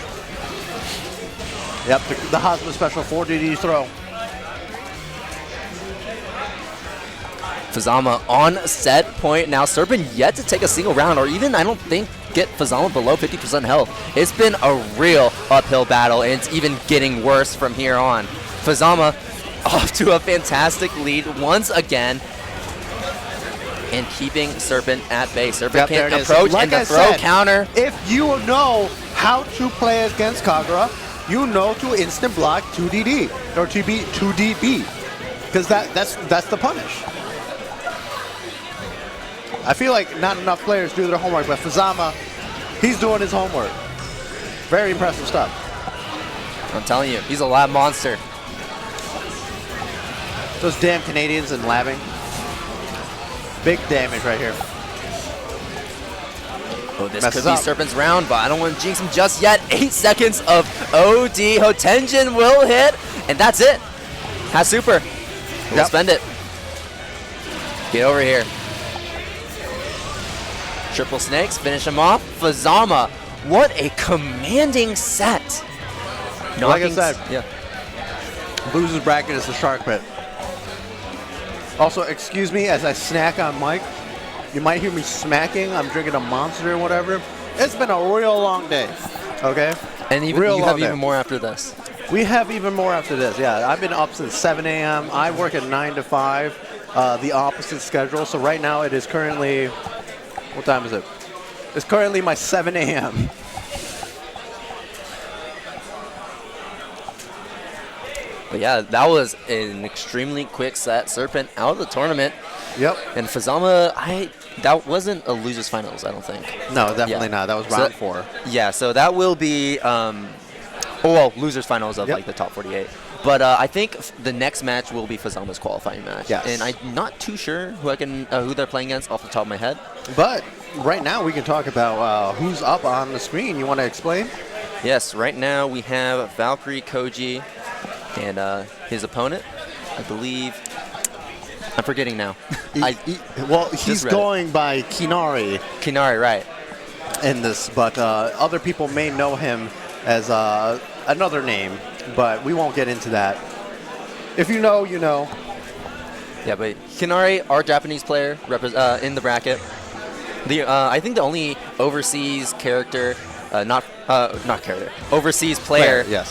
Yep, the Hazama special 4DD throw. Fazama on set point. Now Serpent yet to take a single round or even, I don't think, get Fazama below 50% health. It's been a real uphill battle and it's even getting worse from here on. Fazama off to a fantastic lead once again and keeping Serpent at bay. Serpent can't approach and the throw counter. If you know how to play against Kagura, you know to instant block 2DD or 2DB because that's the punish. I feel like not enough players do their homework, but Fazama, he's doing his homework. Very impressive stuff. I'm telling you, he's a lab monster. Those damn Canadians and labbing. Big damage right here. Oh, this could be Serpent's round, but I don't want to jinx him just yet. 8 seconds of OD. Hotenjin will hit, and that's it. Has super. We'll spend it. Get over here. Triple snakes, finish him off. Fazama, what a commanding set. Like I said, yeah. Loser's bracket is the shark pit. Also, excuse me as I snack on mic. You might hear me smacking. I'm drinking a Monster or whatever. It's been a real long day. Okay? And even, you have even more after this. We have even more after this, yeah. I've been up since 7 a.m. I work at 9 to 5, the opposite schedule. So right now it is currently, what time is it? It's currently my 7 a.m. But yeah, that was an extremely quick set. Serpent out of the tournament. Yep. And Fazama, that wasn't a losers finals, I don't think. No, definitely not. That was round 4. Yeah, so that will be, losers finals of like the top 48. But I think the next match will be Fazama's qualifying match. Yes. And I'm not too sure who they're playing against off the top of my head. But right now we can talk about who's up on the screen. You want to explain? Yes, right now we have Valkyrie, Koji, and his opponent, I believe. I'm forgetting now. He's going by Kinari. Kinari, right. In this, but other people may know him as another name, but we won't get into that. If you know, you know. Yeah, but Kinari, our Japanese player, in the bracket. I think the only overseas character, overseas player, yes.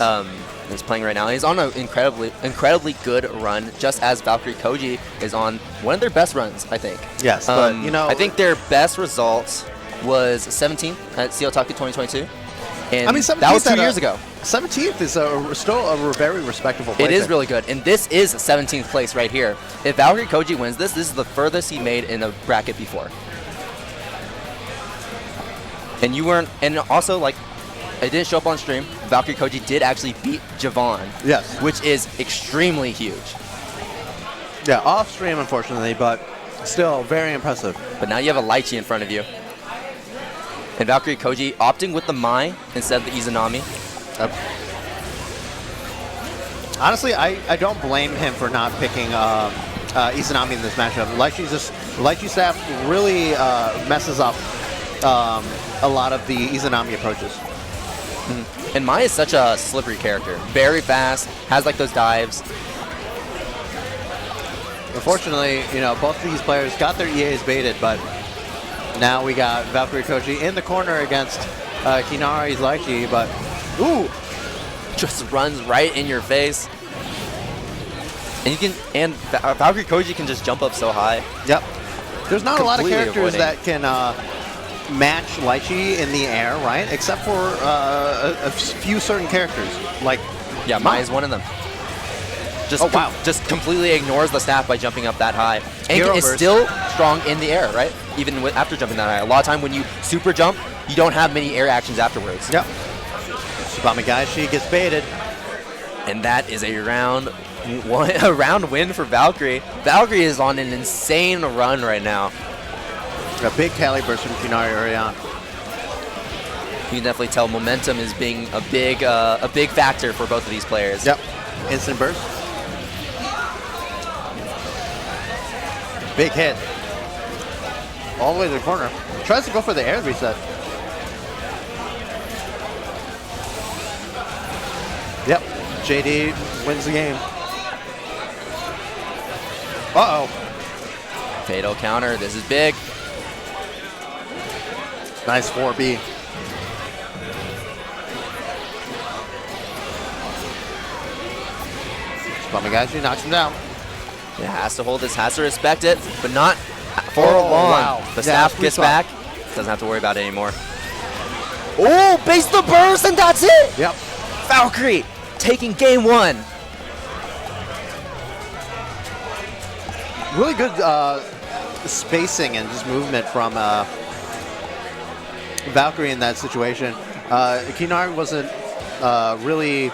is playing right now. He's on an incredibly good run, just as Valkyrie Koji is on one of their best runs, I think. Yes, but you know, I think their best results was 17th at CL Taku 2022. And I mean, that was 2 years ago. 17th is still a very respectable place. It is really good, and this is 17th place right here. If Valkyrie Koji wins this is the furthest he made in a bracket before. And you weren't, and also like, it didn't show up on stream. Valkyrie Koji did actually beat Javon. Yes. Which is extremely huge. Yeah, off stream unfortunately, but still very impressive. But now you have a Lychee in front of you. And Valkyrie Koji opting with the Mai instead of the Izanami. Honestly, I don't blame him for not picking Izanami in this matchup. Lychee staff really messes up a lot of the Izanami approaches. And Mai is such a slippery character. Very fast, has like those dives. Unfortunately, you know, both of these players got their EAs baited, but now we got Valkyrie Koji in the corner against Kinari's Lychee, but ooh, just runs right in your face. And Valkyrie Koji can just jump up so high. Yep. There's not a lot of characters avoiding. that can match Lychee in the air, right? Except for a few certain characters, like Mai is one of them. Just completely ignores the staff by jumping up that high. And is still strong in the air, right? Even after jumping that high. A lot of time when you super jump, you don't have many air actions afterwards. Yep. Subamagashi gets baited. And that is a round win for Valkyrie. Valkyrie is on an insane run right now. A big Cali burst from Kinari early on. You can definitely tell momentum is being a big factor for both of these players. Yep. Instant burst. Big hit. All the way to the corner. Tries to go for the air reset. Yep. JD wins the game. Uh-oh. Fatal counter. This is big. Nice 4B. Subamagashi knocks him down. Yeah, has to hold this, has to respect it, but not for long. Wow. The staff gets back. Doesn't have to worry about it anymore. Oh, base the burst, and that's it! Yep. Valkyrie taking game 1. Really good spacing and just movement from Valkyrie in that situation. Kinari wasn't really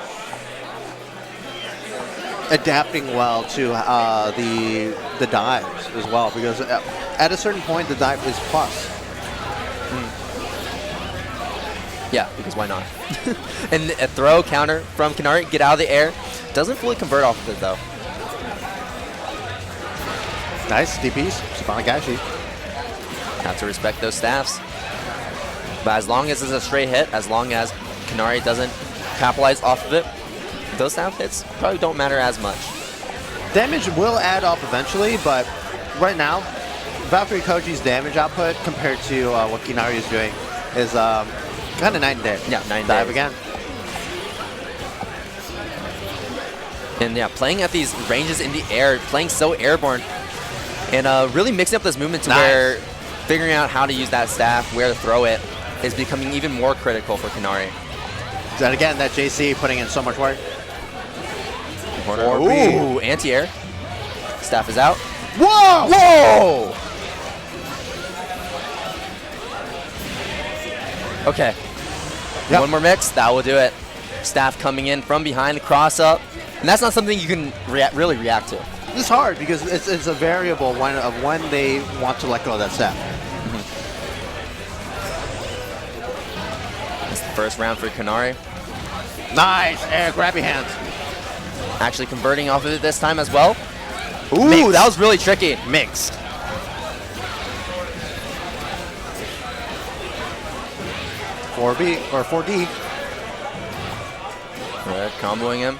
adapting well to the dives as well, because at a certain point the dive is plus. Yeah, because why not? And a throw counter from Kinari, get out of the air. Doesn't fully convert off of it though. Nice DPs. Sabanagashi. Have to respect those staffs. But as long as it's a straight hit, as long as Kinari doesn't capitalize off of it, those staff hits probably don't matter as much. Damage will add up eventually, but right now, Valkyrie Koji's damage output compared to what Kinari is doing is kind of night and day. Yeah, night and Dive day. again. And yeah, playing at these ranges in the air, playing so airborne, and really mixing up this movement to where figuring out how to use that staff, where to throw it, is becoming even more critical for Kinari. And again, that JC putting in so much work. Ooh, anti-air. Staff is out. Whoa! Whoa! Okay. Yep. One more mix, that will do it. Staff coming in from behind, cross up. And that's not something you can really react to. It's hard because it's a variable of when they want to let go of that staff. It's the first round for Kinari. Nice air grabby hands. Actually converting off of it this time as well. Ooh, Mixed. that was really tricky. Mixed. (4B) or 4D. Right, comboing him.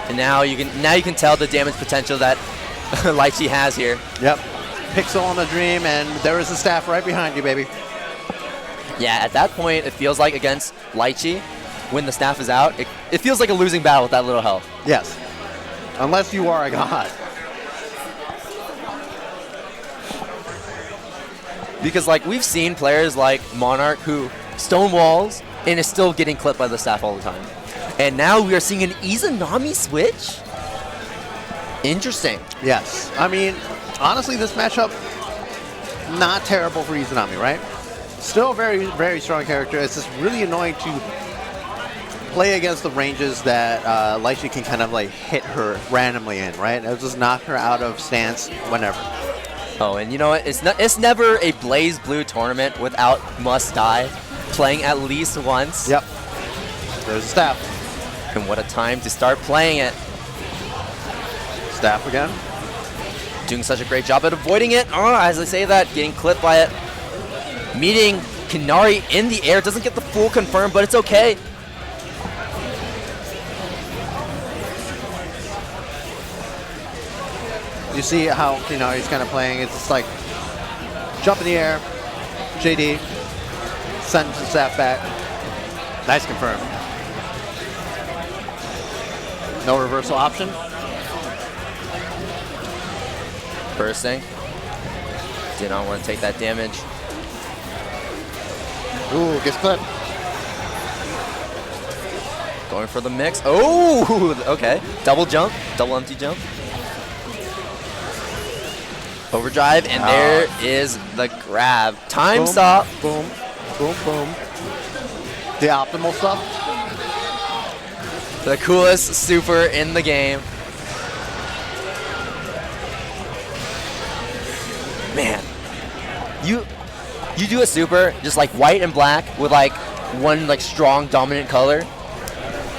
And now you can tell the damage potential that Lychee has here. Yep. Pixel on the dream, and there is a staff right behind you, baby. Yeah, at that point, it feels like against Lychee, when the staff is out, it feels like a losing battle with that little health. Yes. Unless you are a god. Because like we've seen players like Monarch who stonewalls and is still getting clipped by the staff all the time. And now we are seeing an Izanami switch? Interesting. Yes. I mean, honestly, this matchup, not terrible for Izanami, right? Still a very, very strong character. It's just really annoying to play against the ranges that Lychee can kind of like hit her randomly in, right? It'll just knock her out of stance whenever. Oh, and you know what? It's never a BlazBlue tournament without Must Die playing at least once. Yep. There's a staff. And what a time to start playing it. Staff again. Doing such a great job at avoiding it. Oh, as I say that, getting clipped by it. Meeting Kinari in the air. Doesn't get the full confirm, but it's okay. You see how Kinari's kind of playing. It's just like jump in the air, JD, send some staff back. Nice confirm. No reversal option. Bursting. Did not want to take that damage. Ooh, gets clipped. Going for the mix. Oh, okay. Double jump, double empty jump. Overdrive, and there is the grab. Time Boom, stop. Boom, boom, boom. The optimal stuff. The coolest super in the game. Man, you do a super just like white and black with like one like strong dominant color.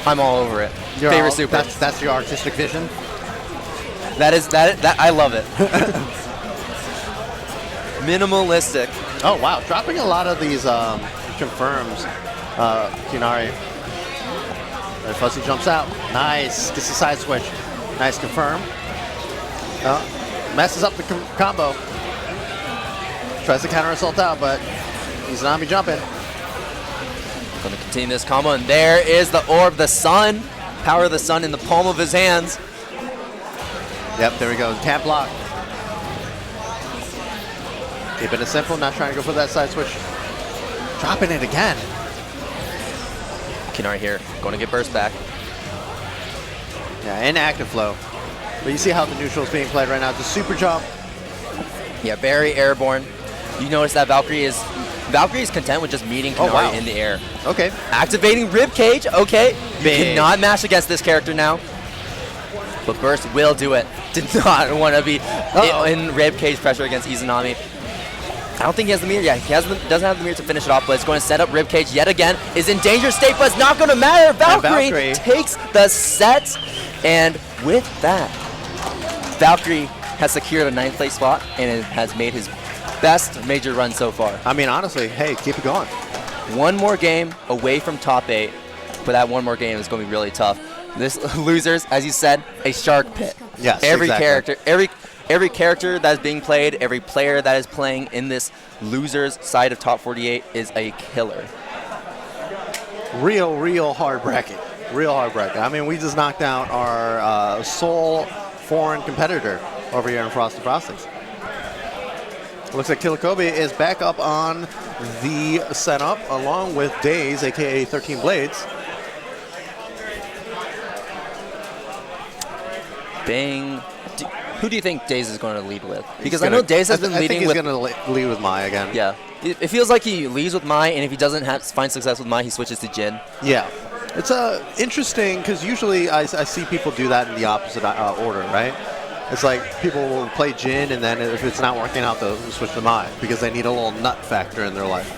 I'm all over it. Favorite super. That's your artistic vision. That I love it. Minimalistic. Oh wow, dropping a lot of these confirms. Kinari. And Fuzzy jumps out. Nice. Gets the side switch. Nice confirm. Messes up the combo. Tries to counter assault out, but Izanami jumping. Going to continue this combo, and there is the orb, the sun. Power of the sun in the palm of his hands. Yep, there we go. Can't block. Keeping it simple, not trying to go for that side switch. Dropping it again. Kinari here, going to get burst back. Yeah, in active flow. But you see how the neutral is being played right now. It's a super jump. Yeah, very airborne. You notice that Valkyrie is content with just meeting Kinari in the air. Okay. Activating ribcage. Okay. Big. You cannot match against this character now. But burst will do it. Did not want to be in ribcage pressure against Izanami. I don't think he has the meter. Yeah, he doesn't have the meter to finish it off, but it's going to set up ribcage yet again. Is in dangerous state, but it's not going to matter. Valkyrie takes the set, and with that, Valkyrie has secured a 9th place spot and it has made his best major run so far. I mean, honestly, hey, keep it going. One more game away from top 8, but that one more game is going to be really tough. This losers, as you said, a shark pit. Yes, every exactly. character, every character that is being played, every player that is playing in this losers side of top 48 is a killer. Real hard bracket. Real hard bracket. I mean, we just knocked out our sole foreign competitor over here in Frosty Frostings. Looks like Kilobi is back up on the setup along with Daze, aka 13 Blades. Bang. Who do you think Daze is going to lead with? Because I know Daze has been leading with... I think he's going to lead with Mai again. Yeah. It feels like he leads with Mai, and if he doesn't find success with Mai, he switches to Jin. Yeah. It's interesting, because usually I see people do that in the opposite order, right? It's like people will play Jin, and then if it's not working out, they'll switch to Mai, because they need a little nut factor in their life.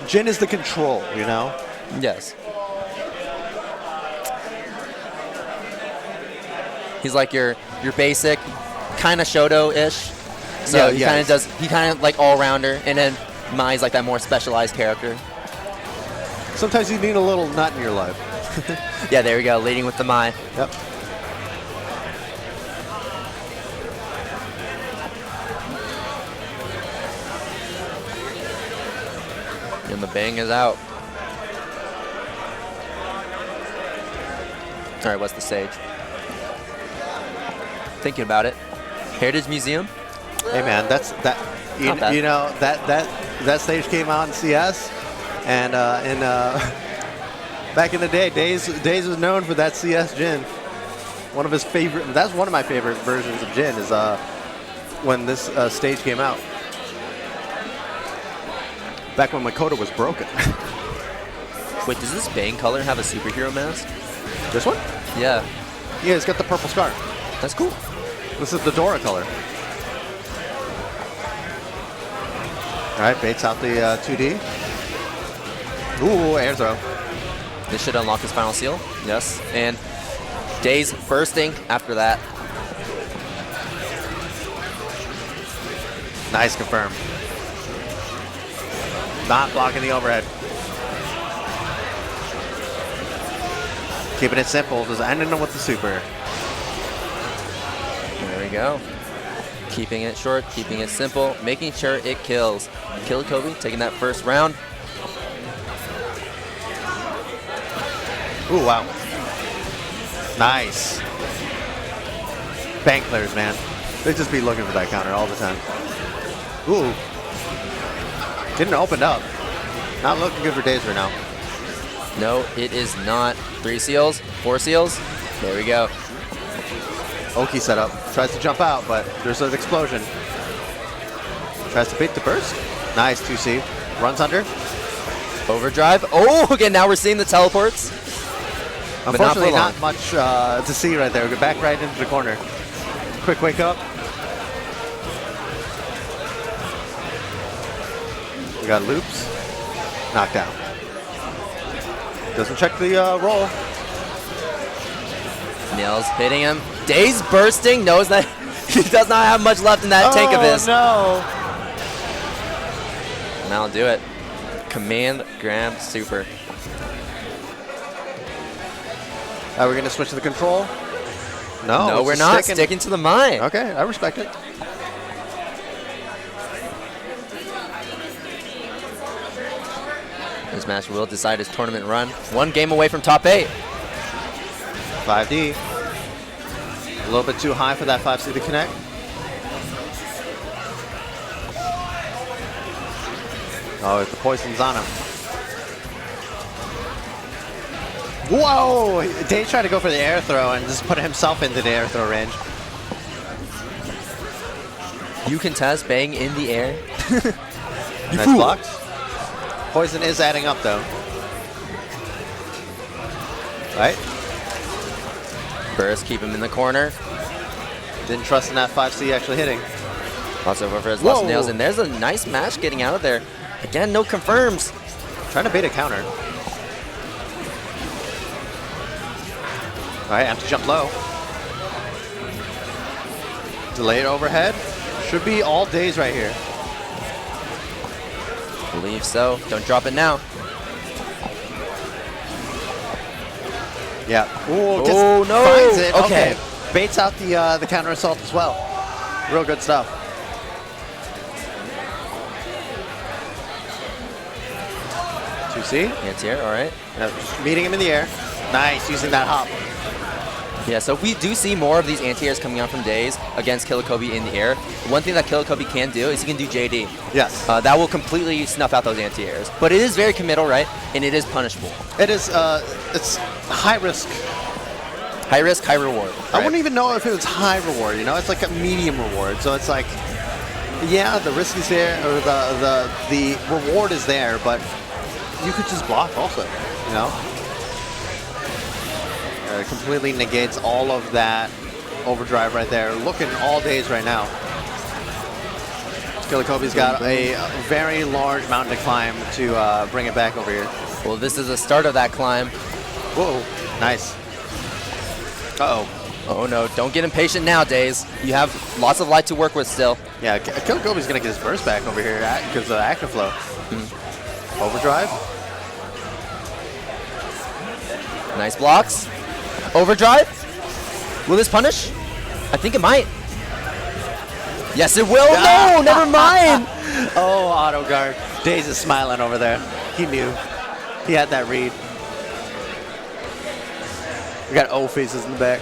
Jin is the control, you know? Yes. He's like your basic, kind of Shoto-ish. So yeah, he kind of like all-rounder, and then Mai's like that more specialized character. Sometimes you need a little nut in your life. Yeah, there we go, leading with the Mai. Yep. And the bang is out. All right, what's the stage? Thinking about it. Heritage Museum. Hey man, you know that stage came out in CS, and back in the day, Daze was known for that CS Jin. One of his favorite. That's one of my favorite versions of Jin is when this stage came out. Back when Makoto was broken. Wait, does this Bang color have a superhero mask? This one? Yeah. Yeah, it's got the purple scarf. That's cool. This is the Dora color. All right, baits out the 2D. Ooh, air throw. This should unlock his final seal. Yes. And Daze bursting after that. Nice confirm. Not blocking the overhead. Keeping it simple, just ending them with the super. There we go. Keeping it short, keeping it simple, making sure it kills. Kilobi taking that first round. Ooh, wow. Nice. Bank players, man. They just be looking for that counter all the time. Ooh. Didn't open up. Not looking good for Daze right now. No, it is not. 3 seals, 4 seals. There we go. Oki setup. Tries to jump out, but there's an explosion. Tries to bait the burst. Nice 2C. Runs under. Overdrive. Oh, okay, now we're seeing the teleports. Unfortunately, not much to see right there. We go back right into the corner. Quick wake up. We got loops. Knockdown. Doesn't check the roll. Nails hitting him. Daze bursting. Knows that he does not have much left in that tank of his. No. And that'll do it. Command grab super. We're going to switch to the control. No, we're not. Sticking to the mine. Okay, I respect it. This match will decide his tournament run. 1 game away from top 8. 5D. A little bit too high for that 5C to connect. Oh, the poison's on him. Whoa! Daze tried to go for the air throw and just put himself into the air throw range. You can test Bang in the air. Nice blocks. Poison is adding up though. Right? Burst, keep him in the corner. Didn't trust in that 5C actually hitting. Lots over for his lost nails, and there's a nice match getting out of there. Again, no confirms. Trying to bait a counter. All right, have to jump low. Delayed overhead. Should be all days right here. Believe so. Don't drop it now. Yeah. Ooh, Oh, no. Finds it. Okay. Baits out the counter assault as well. Real good stuff. Anti-air, all right. Just meeting him in the air. Nice, using that hop. Yeah, so we do see more of these anti-airs coming out from Days against Kilobi in the air. One thing that Kilobi can do is he can do JD. Yes. That will completely snuff out those anti-airs. But it is very committal, right? And it is punishable. It is, it's high risk. High risk, high reward. Right? I wouldn't even know if it was high reward, you know? It's like a medium reward. So it's like, yeah, the risk is there, or the reward is there, but you could just block also, you know? It completely negates all of that overdrive right there. Looking all days right now. Kilobi's got a very large mountain to climb to bring it back over here. Well, this is the start of that climb. Whoa, nice. Uh-oh. Oh no, don't get impatient now, Days. You have lots of light to work with still. Yeah, Kilobi's going to get his burst back over here because of active flow. Overdrive. Nice blocks. Overdrive. Will this punish? I think it might. Yes, it will. No, never mind. Oh, auto guard. Days is smiling over there. He knew. He had that read. We got O faces in the back.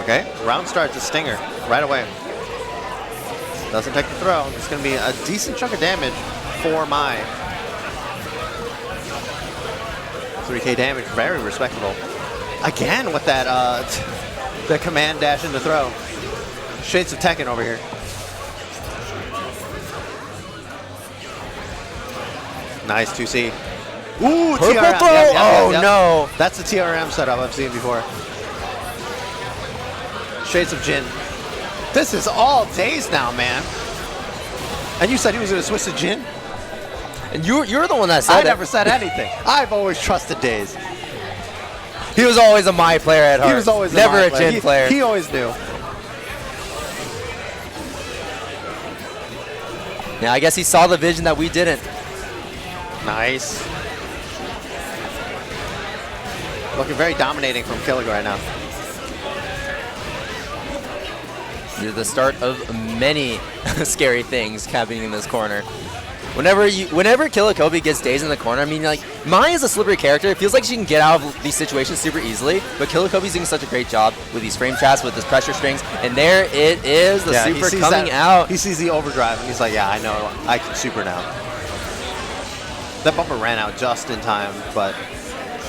Okay, round starts a stinger right away. Doesn't take the throw. It's going to be a decent chunk of damage for Mai. 3K damage, very respectable. Again with that the command dash into throw. Shades of Tekken over here. Nice 2C. Ooh, Purple TRM. throw? Yep, Oh, yep. no. That's the TRM setup I've seen before. Shades of Jin. This is all Days now, man. And you said he was going to switch to Jin? And you're the one that said I that. never said anything. I've always trusted Days. He was always a Mai player at heart. He was always never a a Jin player. He always knew. Yeah, I guess he saw the vision that we didn't. Nice. Looking very dominating from Celica right now. This is the start of many scary things happening in this corner. Whenever Kilobi gets Days in the corner, I mean, like, Mai is a slippery character. It feels like she can get out of these situations super easily, but Kilobi's doing such a great job with these frame traps, with his pressure strings, and there it is, the super coming out. He sees the overdrive, and he's like, yeah, I know, I can super now. That bumper ran out just in time, but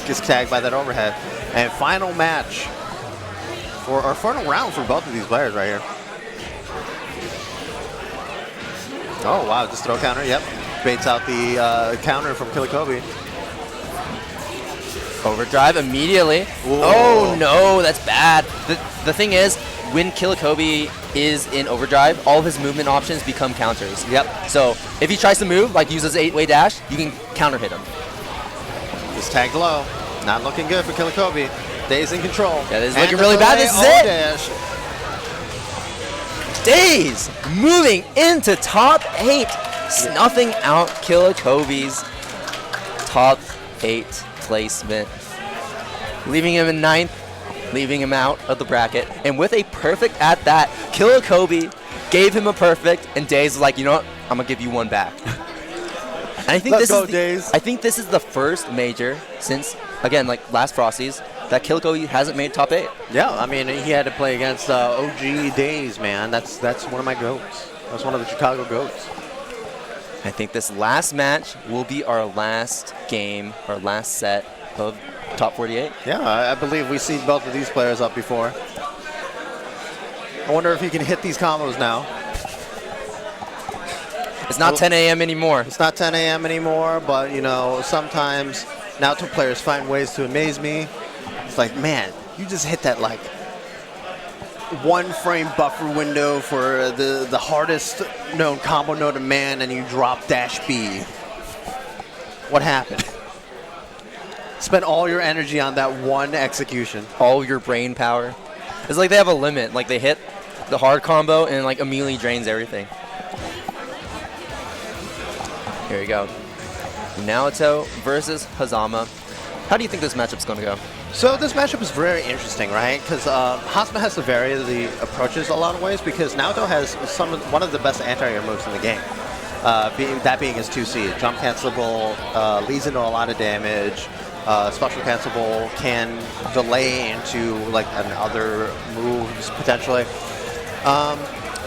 gets tagged by that overhead. And final match, or final round for both of these players right here. Oh, wow, just throw counter, yep. Baits out the counter from Kilobi. Overdrive immediately. Whoa. Oh, no, that's bad. The thing is, when Kilobi is in overdrive, all of his movement options become counters. Yep. So if he tries to move, like uses 8-way dash, you can counter hit him. Just tagged low. Not looking good for Kilobi. Days in control. Yeah, this is looking really bad. This is it. Dash. Days moving into top 8, snuffing out Kilobi's top 8 placement, leaving him in 9th, leaving him out of the bracket, and with a perfect at that, Kilobi gave him a perfect, and Days was like, you know what, I'm gonna give you one back. And I think I think this is the first major since, again, like last Frosties, that Kilobi hasn't made top 8. Yeah, I mean, he had to play against OG Days, man. That's one of my goats. That's one of the Chicago goats. I think this last match will be our last game, our last set of top 48. Yeah, I believe we've seen both of these players up before. I wonder if he can hit these combos now. It's not 10 a.m. anymore. It's not 10 a.m. anymore, but, you know, sometimes Naruto players find ways to amaze me. It's like, man, you just hit that, like, 1 frame buffer window for the hardest known combo known to man, and you drop dash B. What happened? Spent all your energy on that one execution. All your brain power. It's like they have a limit. Like they hit the hard combo and like immediately drains everything. Here we go. Naoto versus Hazama. How do you think this matchup's going to go? So this matchup is very interesting, right? Because Hazama has to vary the approaches a lot of ways because Naoto has one of the best anti-air moves in the game. That being his 2C. Jump cancelable, leads into a lot of damage. Special cancelable can delay into like another moves potentially.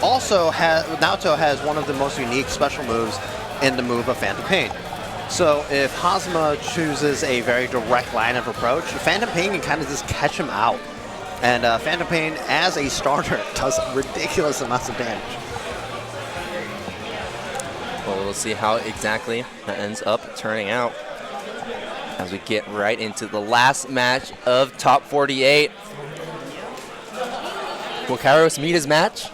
Also, Naoto has one of the most unique special moves in the move of Phantom Pain. So if Hazama chooses a very direct line of approach, Phantom Pain can kind of just catch him out. And Phantom Pain, as a starter, does ridiculous amounts of damage. Well, we'll see how exactly that ends up turning out as we get right into the last match of Top 48. Will Kyros meet his match?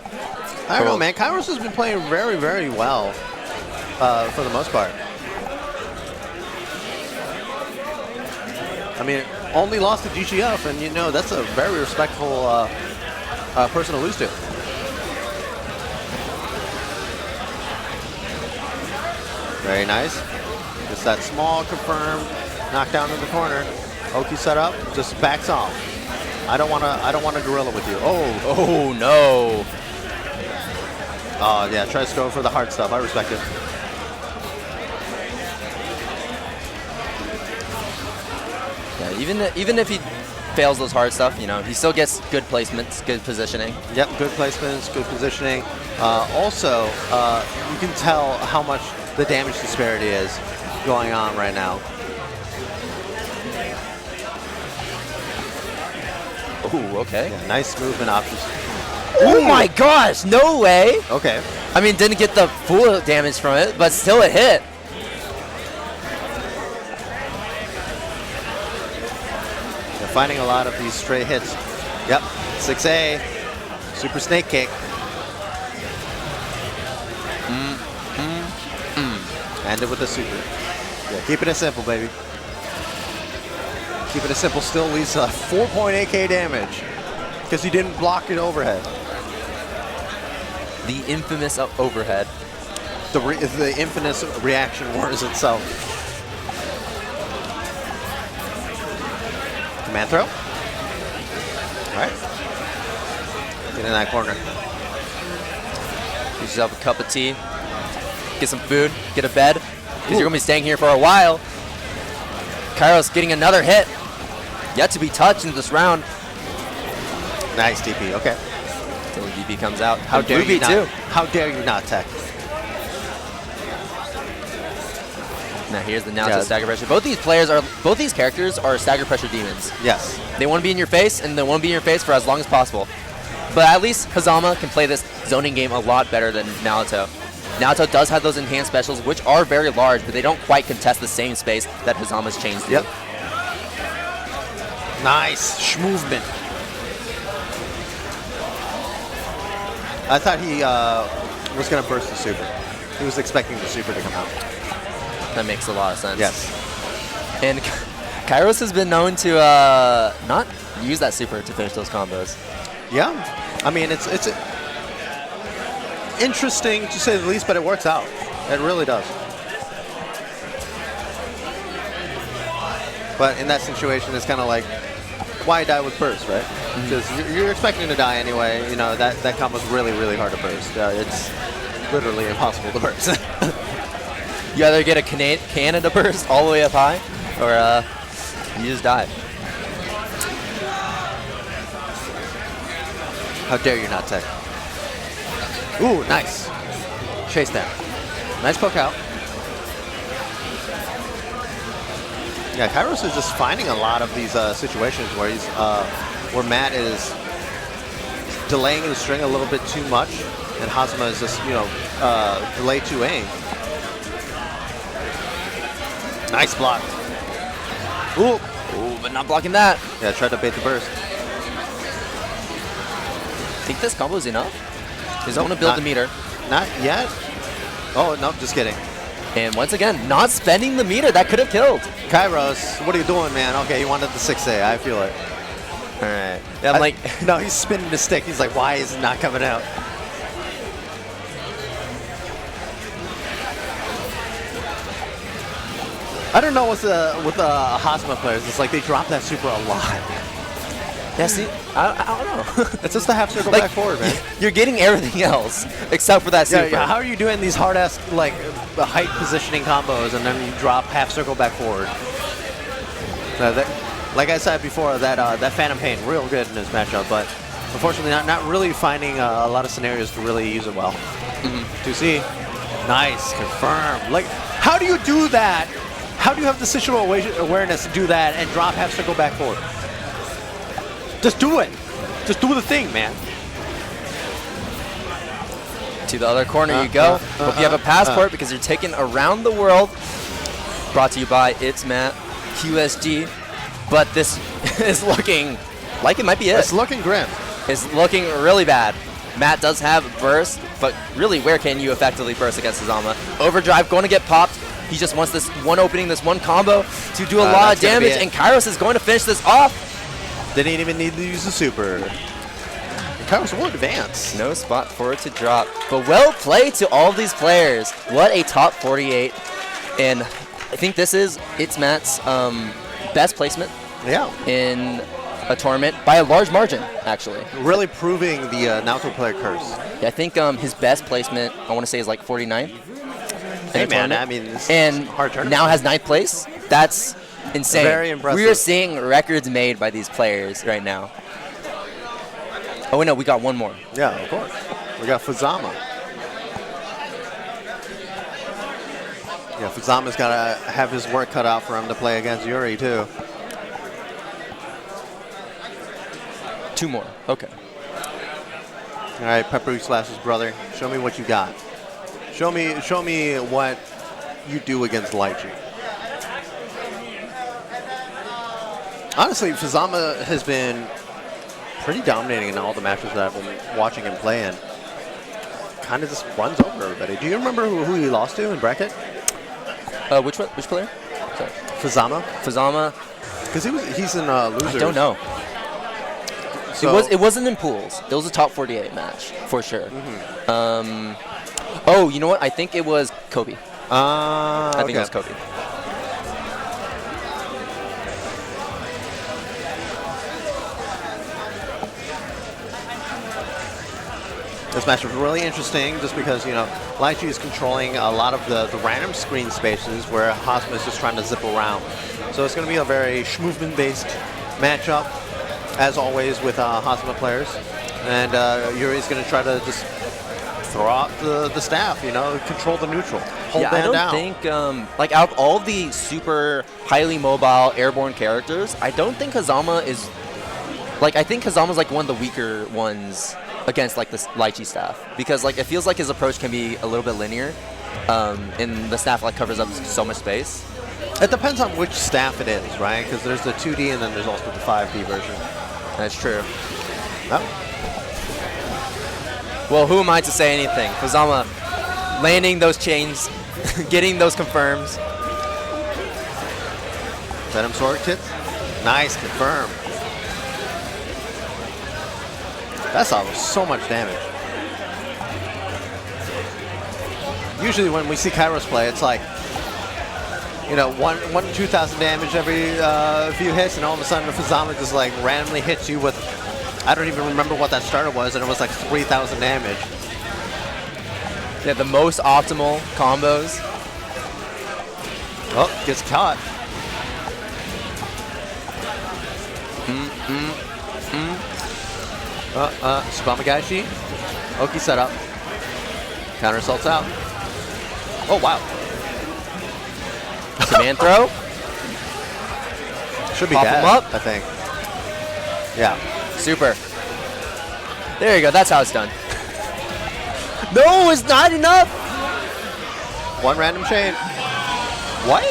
I don't know, man. Kyros has been playing very, very well for the most part. I mean, only lost to GGF, and you know, that's a very respectful person to lose to. Very nice. Just that small confirmed knockdown in the corner. Oki set up, just backs off. I don't wanna gorilla with you. Oh no. Oh yeah, tries to go for the hard stuff. I respect it. Yeah, even if he fails those hard stuff, you know, he still gets good placements, good positioning. Yep, good placements, good positioning. Also, you can tell how much the damage disparity is going on right now. Ooh, okay. Yeah, nice movement options. Oh my gosh, no way. Okay. I mean, didn't get the full damage from it, but still a hit. They're finding a lot of these stray hits. Yep, 6A, super snake kick. Ended with a super. Yeah, keeping it simple, baby. Keeping it simple still leads to 4.8k damage because he didn't block it overhead. The infamous overhead. The infamous reaction wars itself. Command throw. All right. Get in that corner. Get yourself a cup of tea. Get some food. Get a bed. Because you're going to be staying here for a while. Kyros getting another hit. Yet to be touched in this round. Nice DP. Okay. Until the DP comes out. How dare you not? Too. How dare you not tech? Now here's the Naoto stagger pressure. Both these characters are stagger pressure demons. Yes. They want to be in your face, and they want to be in your face for as long as possible. But at least Hazama can play this zoning game a lot better than Naoto. Naoto does have those enhanced specials, which are very large, but they don't quite contest the same space that Hazama's chains do. Yep. Nice movement. I thought he was going to burst the super. He was expecting the super to come out. That makes a lot of sense. Yes. And Kyros has been known to not use that super to finish those combos. Yeah. I mean, it's interesting to say the least, but it works out. It really does. But in that situation, it's kind of like, why die with burst, right? Because you're expecting to die anyway. You know, that combo's really, really hard to burst. It's literally impossible to burst. You either get a Canada burst all the way up high, or you just die. How dare you not tech? Ooh, nice. Chase down. Nice poke out. Yeah, Kyros is just finding a lot of these situations where he's where Matt is delaying the string a little bit too much, and Hazama is just, you know, delay to aim. Nice block. Ooh, but not blocking that. Yeah, tried to bait the burst. Think this combo is enough? He's going to build the meter. Not yet. Oh, no, just kidding. And once again, not spending the meter. That could have killed. Kyros, what are you doing, man? Okay, you wanted the 6A. I feel it. All right. Yeah, I'm like, no, he's spinning the stick. He's like, why is it not coming out? I don't know with the Hasma players. It's like they drop that super a lot. yeah, see, I don't know. It's just the half circle like, back forward, man. You're getting everything else except for that super. Yeah, how are you doing these hard-ass like height positioning combos and then you drop half circle back forward? Like I said before, that Phantom Pain real good in this matchup, but unfortunately not really finding a lot of scenarios to really use it well. 2C, nice, confirm. Like, how do you do that? How do you have the situational awareness to do that and drop half circle back forward? Just do it. Just do the thing, man. To the other corner you go. Hope you have a passport because you're taken around the world. Brought to you by It's Matt, QSG. But this is looking like it might be it. It's looking grim. It's looking really bad. Matt does have burst, but really, where can you effectively burst against Hazama? Overdrive going to get popped. He just wants this one opening, this one combo to do a lot of damage, and Kyros is going to finish this off. Didn't even need to use the super. Kyros will advance. No spot for it to drop. But well played to all of these players. What a top 48. And I think this is It's Matt's best placement in a tournament by a large margin, actually. Really proving the Naoto player curse. Yeah, I think his best placement, I want to say, is like 49th. Hey, man, I mean, and hard tournament. now has 9th place. That's insane. Very impressive. We are seeing records made by these players right now. Oh, wait, no, we got one more. Yeah, of course. We got Fuzama. Yeah, Fuzama's got to have his work cut out for him to play against Yuri, too. 2 more. Okay. All right, Peppery Slash's brother. Show me what you got. Show me what you do against Lychee. Honestly, Fuzama has been pretty dominating in all the matches that I've been watching him play in. Kind of just runs over everybody. Do you remember who he lost to in bracket? Which player? Sorry. Fuzama. Fuzama. Because he's in losers. I don't know. So it wasn't in pools. It was a top 48 match for sure. Oh, you know what? I think it was Kobe. I think it was Kobe. This match was really interesting just because, you know, Lychee is controlling a lot of the random screen spaces where Hasma is just trying to zip around. So it's going to be a very movement-based matchup, as always, with Hasma players. And Yuri's going to try to just throw out the staff, you know, control the neutral, hold that down. I don't think, like, out of all the super highly mobile airborne characters, I don't think Hazama is, like, I think Hazama's, like, one of the weaker ones against, like, the Lychee staff. Because, like, it feels like his approach can be a little bit linear, and the staff, like, covers up so much space. It depends on which staff it is, right? Because there's the 2D and then there's also the 5D version. That's true. Oh. Well, who am I to say anything? Fuzama landing those chains, getting those confirms. Venom Sword Kit. Nice, confirm. That's so much damage. Usually when we see Kyros play, it's like, you know, 1 to 2,000 damage every few hits, and all of a sudden the Fuzama just like randomly hits you with, I don't even remember what that starter was, and it was like 3,000 damage. Yeah, the most optimal combos. Oh, gets caught. Subamagashi. Oki setup. Counter assaults out. Oh, wow. Command throw. Should be Pop dead, him up. I think. Yeah. Super. There you go. That's how it's done. No, it's not enough. One random chain. What?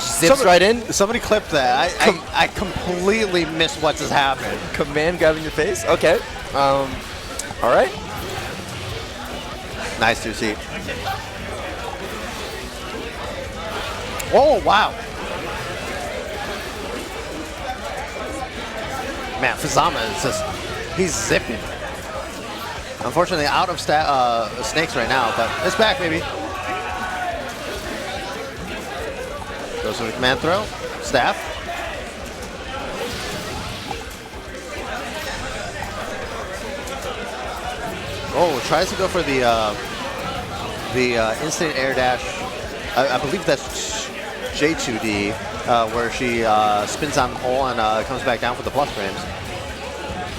Zips right in. Somebody clipped that. I completely missed what just happened. Command grabbing your face. Okay. All right. Nice 2C. Oh, wow. Man, Fama is just, he's zipping. Unfortunately, out of snakes right now, but it's back, baby. Goes for the command throw. Staff. Oh, tries to go for the instant air dash. I believe that's J2D, where she spins on the hole and comes back down for the plus frames,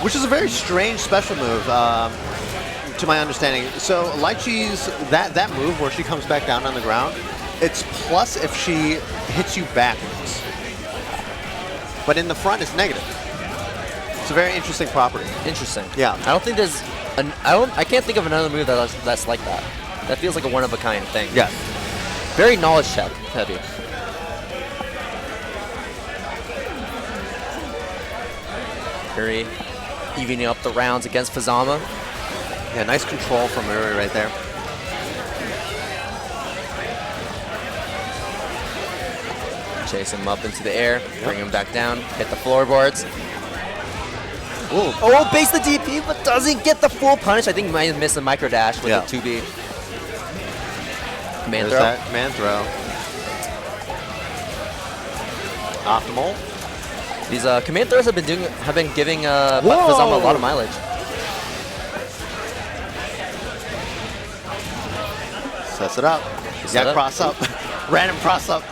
which is a very strange special move, to my understanding. So Lychee's that move where she comes back down on the ground, it's plus if she hits you backwards, but in the front it's negative. It's a very interesting property. Interesting. Yeah. I don't think there's I can't think of another move that's like that. That feels like a one-of-a-kind thing. Yeah. Very knowledge check heavy. Yuri evening up the rounds against Fama. Yeah, nice control from Yuri right there. Chase him up into the air, bring him back down, hit the floorboards. Ooh. Oh, base the DP, but doesn't get the full punish. I think he might have missed a micro dash with the 2B. Command throw. That command throw. Optimal. These command throws have been giving Fama a lot of mileage. Sets it up. Yeah, cross up. Random cross up.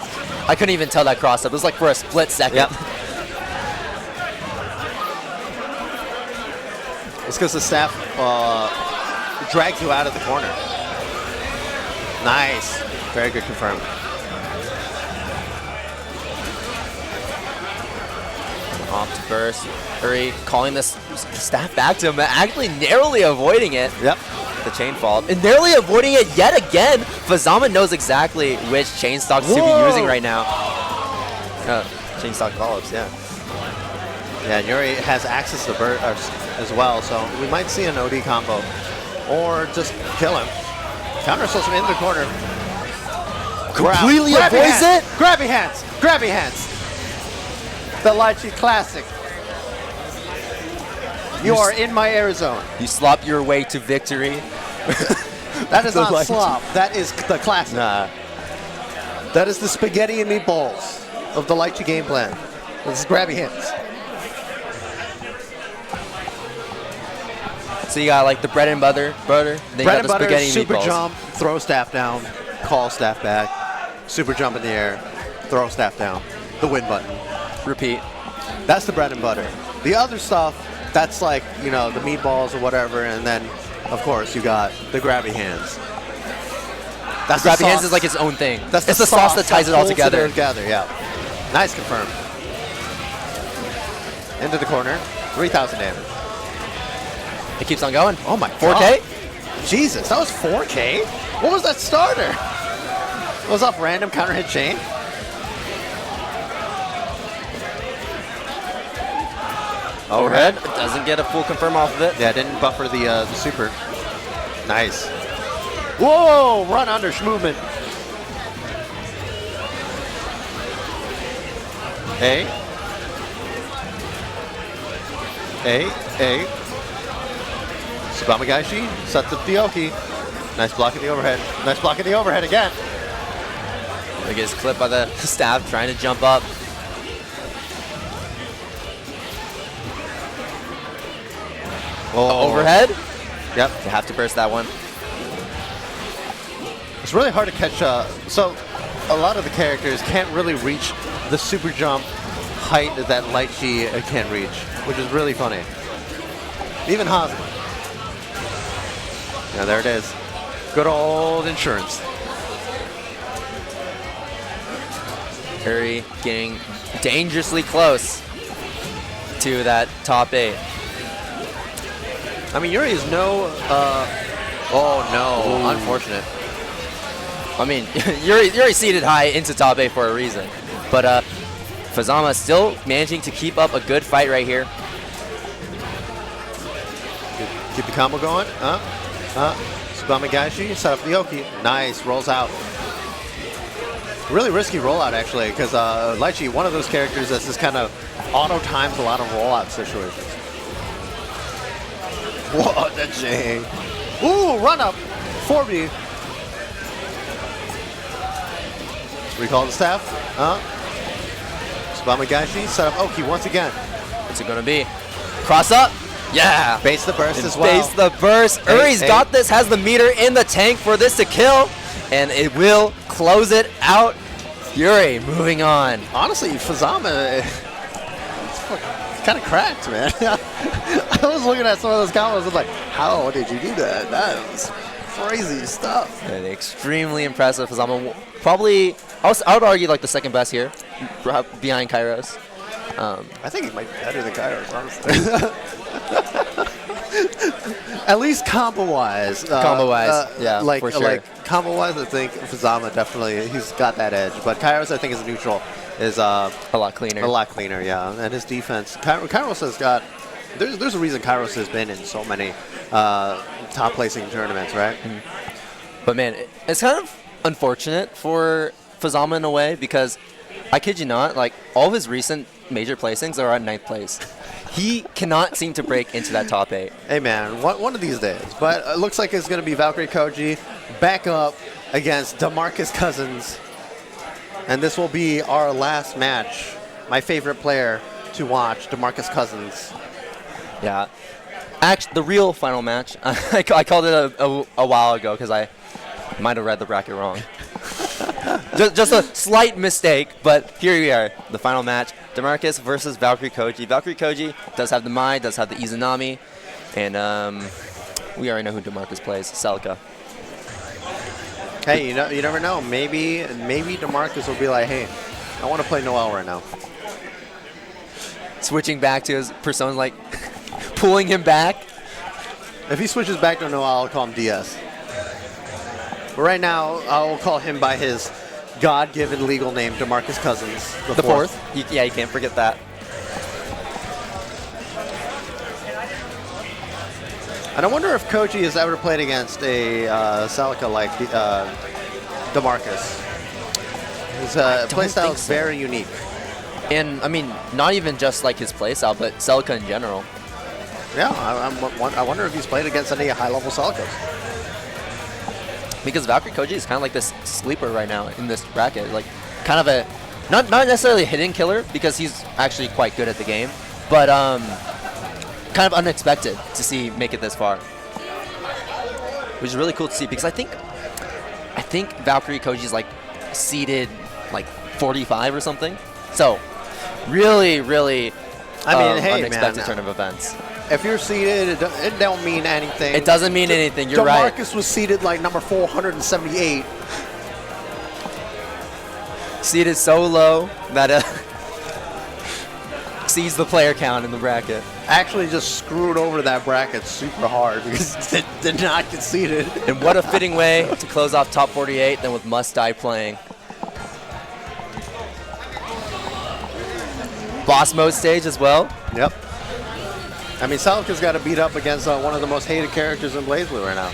I couldn't even tell that cross up. It was like for a split second. Yep. It's because the staff drags you out of the corner. Nice. Very good confirm. Off to burst. Yuri calling this staff back to him, actually narrowly avoiding it. Yep. The chain fault. And narrowly avoiding it yet again. Fama knows exactly which chain stocks to be using right now. Chain stock follow-ups, yeah. Yeah, and Yuri has access to burst as well, so we might see an OD combo. Or just kill him. Counter assaults him into the corner. Completely avoids it? Grabby hands! Grabby hands! The Lychee Classic. You are in my air zone. You slop your way to victory. That is not slop. That is the classic. Nah. That is the spaghetti and meatballs of the Lychee game plan. This is grabby hands. So you got like the bread and butter. Then you got the spaghetti super meatballs. jump, throw staff down, call staff back, super jump in the air, throw staff down, the win button. Repeat. That's the bread and butter. The other stuff, that's like, you know, the meatballs or whatever, and then, of course, you got the grabby hands. That's grabby hands is like its own thing. It's the sauce that ties it all together. Yeah. Nice confirm. Into the corner, 3,000 damage. It keeps on going. Oh my 4K? God. Jesus, that was 4K? What was that starter? Was up random counter hit chain? Overhead. Doesn't get a full confirm off of it. Yeah, didn't buffer the super. Nice. Whoa, run under movement. A. Subamagashi sets up the Oki. Nice block at the overhead. Nice block at the overhead again. He gets clipped by the staff trying to jump up. Oh. Overhead? Yep. You have to burst that one. It's really hard to catch. So a lot of the characters can't really reach the super jump height that Lychee can reach, which is really funny. Even Hazen. Yeah, there it is. Good old insurance. Yuri getting dangerously close to that top 8. I mean, Yuri is no. Oh no! Ooh. Unfortunate. I mean, Yuri seeded high into top 8 for a reason, but Fama still managing to keep up a good fight right here. Keep the combo going. Tsubamagashi, set up the Oki. Nice, rolls out. Really risky rollout, actually, because Lychee, one of those characters that's just kind of auto-times a lot of rollout situations. What the J. Ooh, run up. 4B. Recall the staff. Tsubamagashi, set up Oki once again. What's it going to be? Cross up. Yeah. Base the burst as well. Base the burst. Uri's got this, has the meter in the tank for this to kill, and it will close it out. Yuri moving on. Honestly, Fama, it's kind of cracked, man. I was looking at some of those combos, I was like, how did you do that? That was crazy stuff. And extremely impressive. Fama, probably, I would argue like the second best here, behind Kyros. I think he might be better than Kyros, honestly. At least combo-wise. Yeah, like, for sure. Like, combo-wise, I think Fama definitely, he's got that edge. But Kyros, I think, is neutral, is a lot cleaner. A lot cleaner, yeah. And his defense, Kyros has got, there's a reason Kyros has been in so many top-placing tournaments, right? But man, it's kind of unfortunate for Fama in a way, because I kid you not, like, all of his recent major placings are at 9th place. He cannot seem to break into that top 8. Hey man, one of these days. But it looks like it's going to be Valkyrie Koji back up against DeMarcus Cousins. And this will be our last match. My favorite player to watch, DeMarcus Cousins. Yeah. Actually, the real final match, I called it a while ago because I might have read the bracket wrong. just a slight mistake, but here we are, the final match. DeMarcus versus Valkyrie Koji. Valkyrie Koji does have the Mai, does have the Izanami, and we already know who DeMarcus plays, Celica. Hey, you never know. Maybe DeMarcus will be like, hey, I want to play Noel right now. Switching back to his persona, like pulling him back. If he switches back to Noel, I'll call him DS. But right now, I'll call him by his God-given legal name, DeMarcus Cousins. The fourth. Yeah, you can't forget that. And I wonder if Koji has ever played against a Celica like DeMarcus. His playstyle is very unique. And, I mean, not even just like his playstyle, but Celica in general. Yeah, I wonder if he's played against any high-level Celicas. Because Valkyrie Koji is kind of like this sleeper right now in this bracket. Like, kind of a, not necessarily a hidden killer, because he's actually quite good at the game, but kind of unexpected to see make it this far. Which is really cool to see, because I think Valkyrie Koji is like seeded like 45 or something. So, really, really hey, unexpected man, turn of events. If you're seeded, it don't mean anything. It doesn't mean anything. You're right. DeMarcus was seeded like number 478. Seeded so low that exceeds the player count in the bracket. Actually, just screwed over that bracket super hard because it did not get seeded. And what a fitting way to close off top 48 than with Must Die playing. Boss mode stage as well. Yep. I mean, Celica's got to beat up against one of the most hated characters in BlazBlue right now.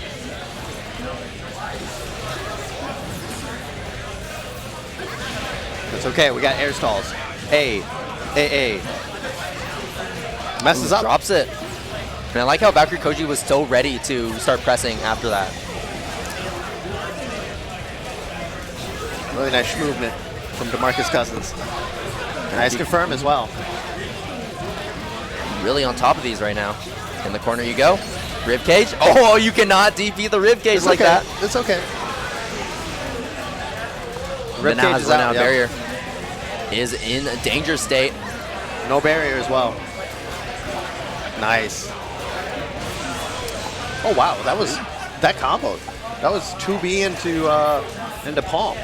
It's okay, we got air stalls. A. Messes up. Drops it. And I like how Valkyrie Koji was so ready to start pressing after that. Really nice movement from DeMarcus Cousins. Nice confirm as well. Really on top of these right now. In the corner you go. Rib cage. Oh, you cannot DP the rib cage like that. It's okay. Rib cage is out. Barrier is in a danger state. No barrier as well. Nice. Oh wow, that combo. That was 2B into palm.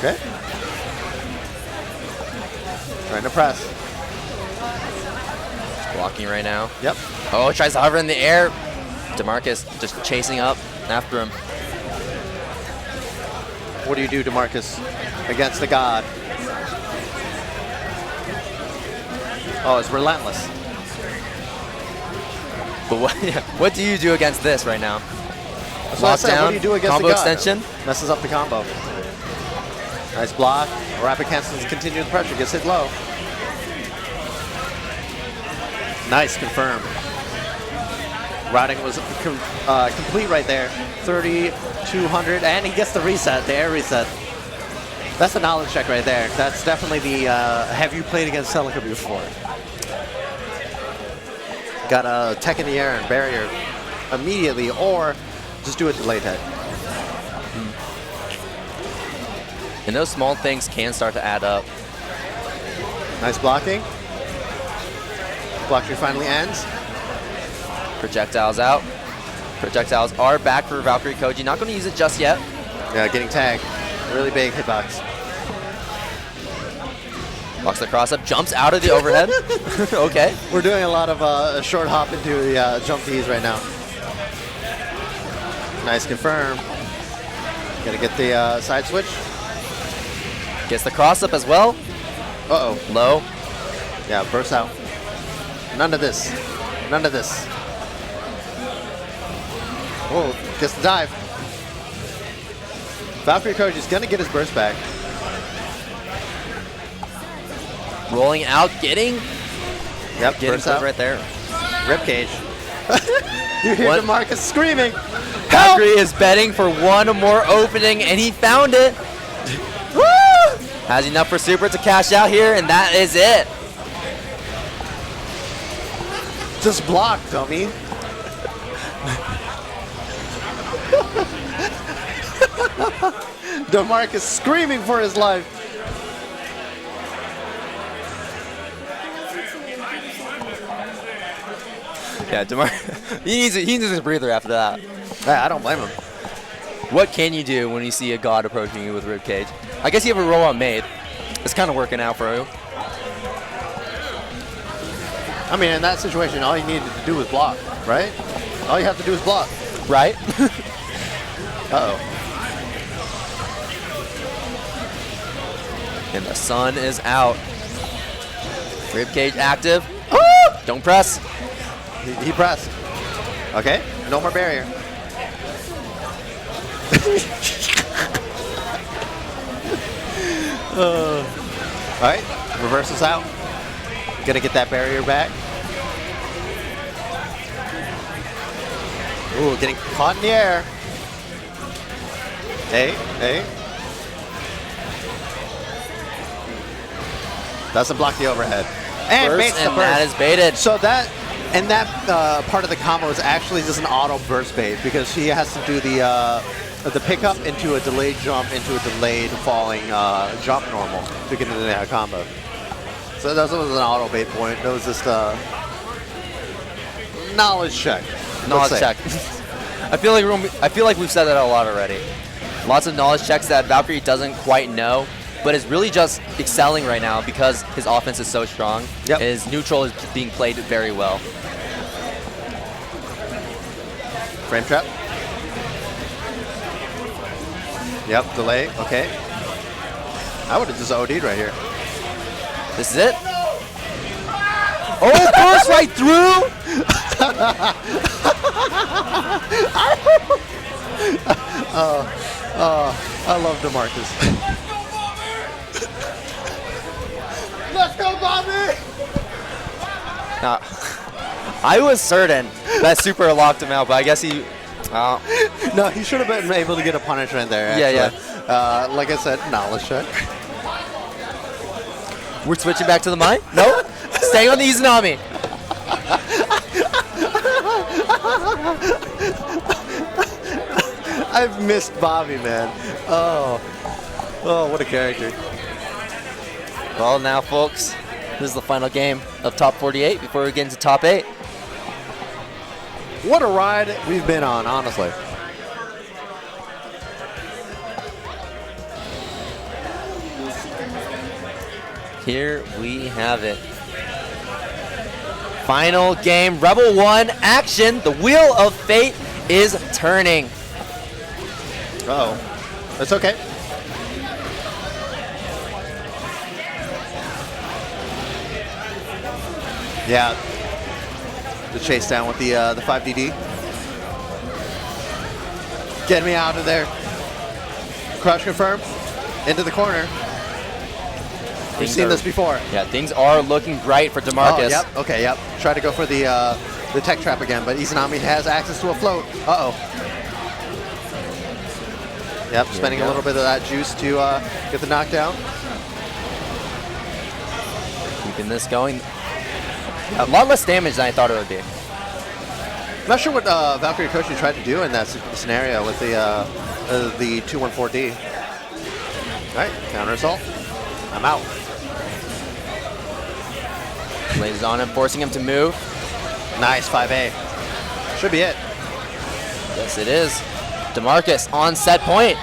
Okay. Trying to press. Blocking right now. Yep. Oh, tries to hover in the air. DeMarcus just chasing up after him. What do you do, DeMarcus, against the god? Oh, it's relentless. But what do you do against this right now? That's what I said. What do you do against combo the guy? extension? Messes up the combo. Nice block. Rapid cancels, continuing pressure, gets hit low. Nice, confirmed. Routing was complete right there. 3,200, and he gets the reset, the air reset. That's a knowledge check right there. That's definitely the have you played against Celica before? Got a tech in the air and barrier immediately, or just do a delayed hit. And those small things can start to add up. Nice blocking. Block tree finally ends. Projectiles out. Projectiles are back for Valkyrie Koji. Not going to use it just yet. Yeah, getting tagged. Really big hitbox. Walks the cross up, jumps out of the overhead. Okay. We're doing a lot of short hop into the jump Ds right now. Nice confirm. Gonna get the side switch. Gets the cross up as well. Uh-oh. Low. Yeah, bursts out. None of this. None of this. Oh, gets the dive. Valkyrie Koji's gonna get his burst back. Rolling out, getting. Yep, Getting burst out right there. Ribcage. You hear DeMarcus screaming. Valkyrie is betting for one more opening, and he found it. Woo! Has enough for Super to cash out here, and that is it. Just block, dummy. DeMarcus screaming for his life. Yeah, DeMarcus, he needs a breather after that. I don't blame him. What can you do when you see a god approaching you with ribcage? I guess you have a robot made. It's kind of working out for you. I mean, in that situation, all you needed to do was block, right? All you have to do is block. Right? Uh-oh. And the sun is out. Ribcage active. Don't press. He pressed. Okay, no more barrier. All right, reverses out. Gonna get that barrier back. Ooh, getting caught in the air. Hey. Doesn't block the overhead. And baits the burst. That is baited. So that part of the combo is actually just an auto burst bait because he has to do the pickup into a delayed jump into a delayed falling jump normal to get into that combo. So that was an auto bait point. That was just a knowledge check. Knowledge check. I feel like we've said that a lot already. Lots of knowledge checks that Valkyrie doesn't quite know, but is really just excelling right now because his offense is so strong. Yep. His neutral is being played very well. Frame trap. Yep, delay. Okay. I would have just OD'd right here. This is it. Oh, burst right through! I love DeMarcus. Let's go, Bobby! Now, I was certain that Super locked him out, but I guess he... No, he should have been able to get a punishment there, actually. Yeah. Like I said, knowledge check. We're switching back to the mine? No? Staying on the Izanami. I've missed Bobby, man. Oh, what a character. Well, now, folks, this is the final game of Top 48 before we get into Top 8. What a ride we've been on, honestly. Here we have it. Final game, Rebel 1 action. The wheel of fate is turning. Uh-oh. That's okay. Yeah. The chase down with the 5DD. Get me out of there. Crush confirm. Into the corner. We've seen this before. Yeah, things are looking bright for DeMarcus. Oh, yep. Okay, yep. Try to go for the tech trap again, but Izanami has access to a float. Uh-oh. Yep, spending a little bit of that juice to get the knockdown. Keeping this going. A lot less damage than I thought it would be. I'm not sure what Valkyrie Koji tried to do in that scenario with the 214D. All right, counter assault. I'm out. Lays on him, forcing him to move. Nice, 5A. Should be it. Yes, it is. DeMarcus on set point.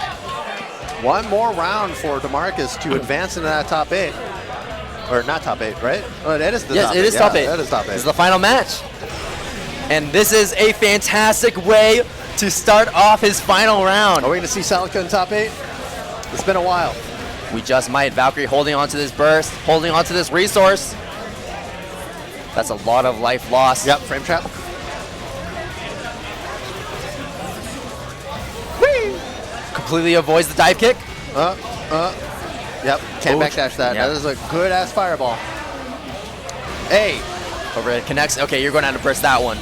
One more round for DeMarcus to advance into that top 8. Or not top 8, right? Oh, that is the top 8. Yes, it is top 8. That is top 8. This is the final match. And this is a fantastic way to start off his final round. Are we going to see Celica in top 8? It's been a while. We just might. Valkyrie holding on to this burst, holding on to this resource. That's a lot of life lost. Yep, frame trap. Whee! Completely avoids the dive kick. Yep, can't backdash that. Yep. That is a good-ass fireball. Hey. Overhead connects. Okay, you're going to have to press that one.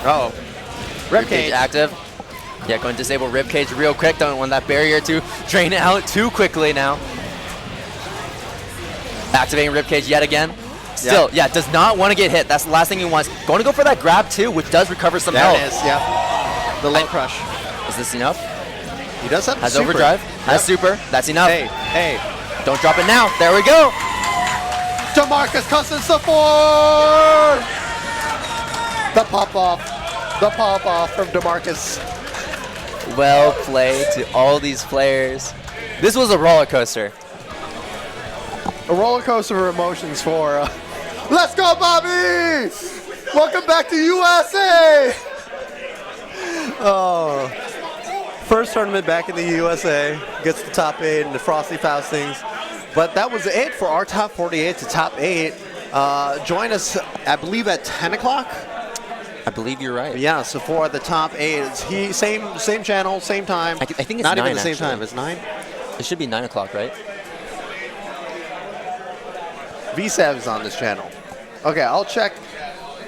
Uh-oh. Ribcage active. Yeah, going to disable ribcage real quick. Don't want that barrier to drain it out too quickly now. Activating ribcage yet again. Still, yeah, does not want to get hit. That's the last thing he wants. Going to go for that grab too, which does recover some health. There it is, yeah. The low crush. Is this enough? He does have Has super. overdrive. Has super. That's enough. Hey. Don't drop it now. There we go. DeMarcus Cousins the 4! The pop-off. The pop-off from DeMarcus. Well played to all these players. This was a roller coaster. A roller coaster of emotions for... Let's go, Bobby! Welcome back to USA! Oh. First tournament back in the USA. Gets the top 8 in the Frosty Faustings. But that was it for our top 48 to top 8. Join us, I believe, at 10 o'clock. I believe you're right. Yeah, so for the top 8, same channel, same time. I think it's not 9, even the same actually. time. It's 9. It should be 9 o'clock, right? VSAV is on this channel. Okay, I'll check.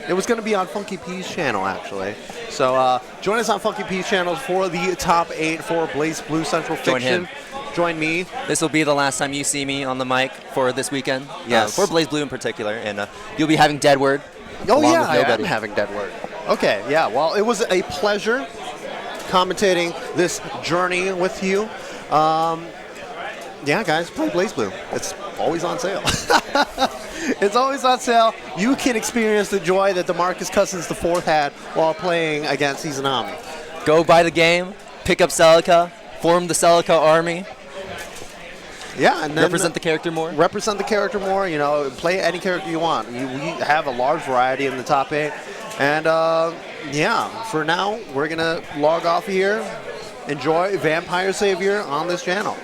It was going to be on Funky P's channel, actually. So join us on Funky P's channel for the top 8 for BlazBlue Centralfiction. Join me. This will be the last time you see me on the mic for this weekend. Yes. For BlazBlue in particular. And you'll be having Dead Word. Oh, yeah, I am having Dead Word. Okay, yeah. Well, it was a pleasure commentating this journey with you. Yeah, guys, play BlazBlue. It's always on sale. It's always on sale. You can experience the joy that DeMarcus Cousins IV had while playing against Izanami. Go buy the game, pick up Celica, form the Celica army. Yeah, and then represent the character more. Represent the character more. You know, play any character you want. We have a large variety in the top 8. And yeah, for now, we're gonna log off here. Enjoy Vampire Savior on this channel.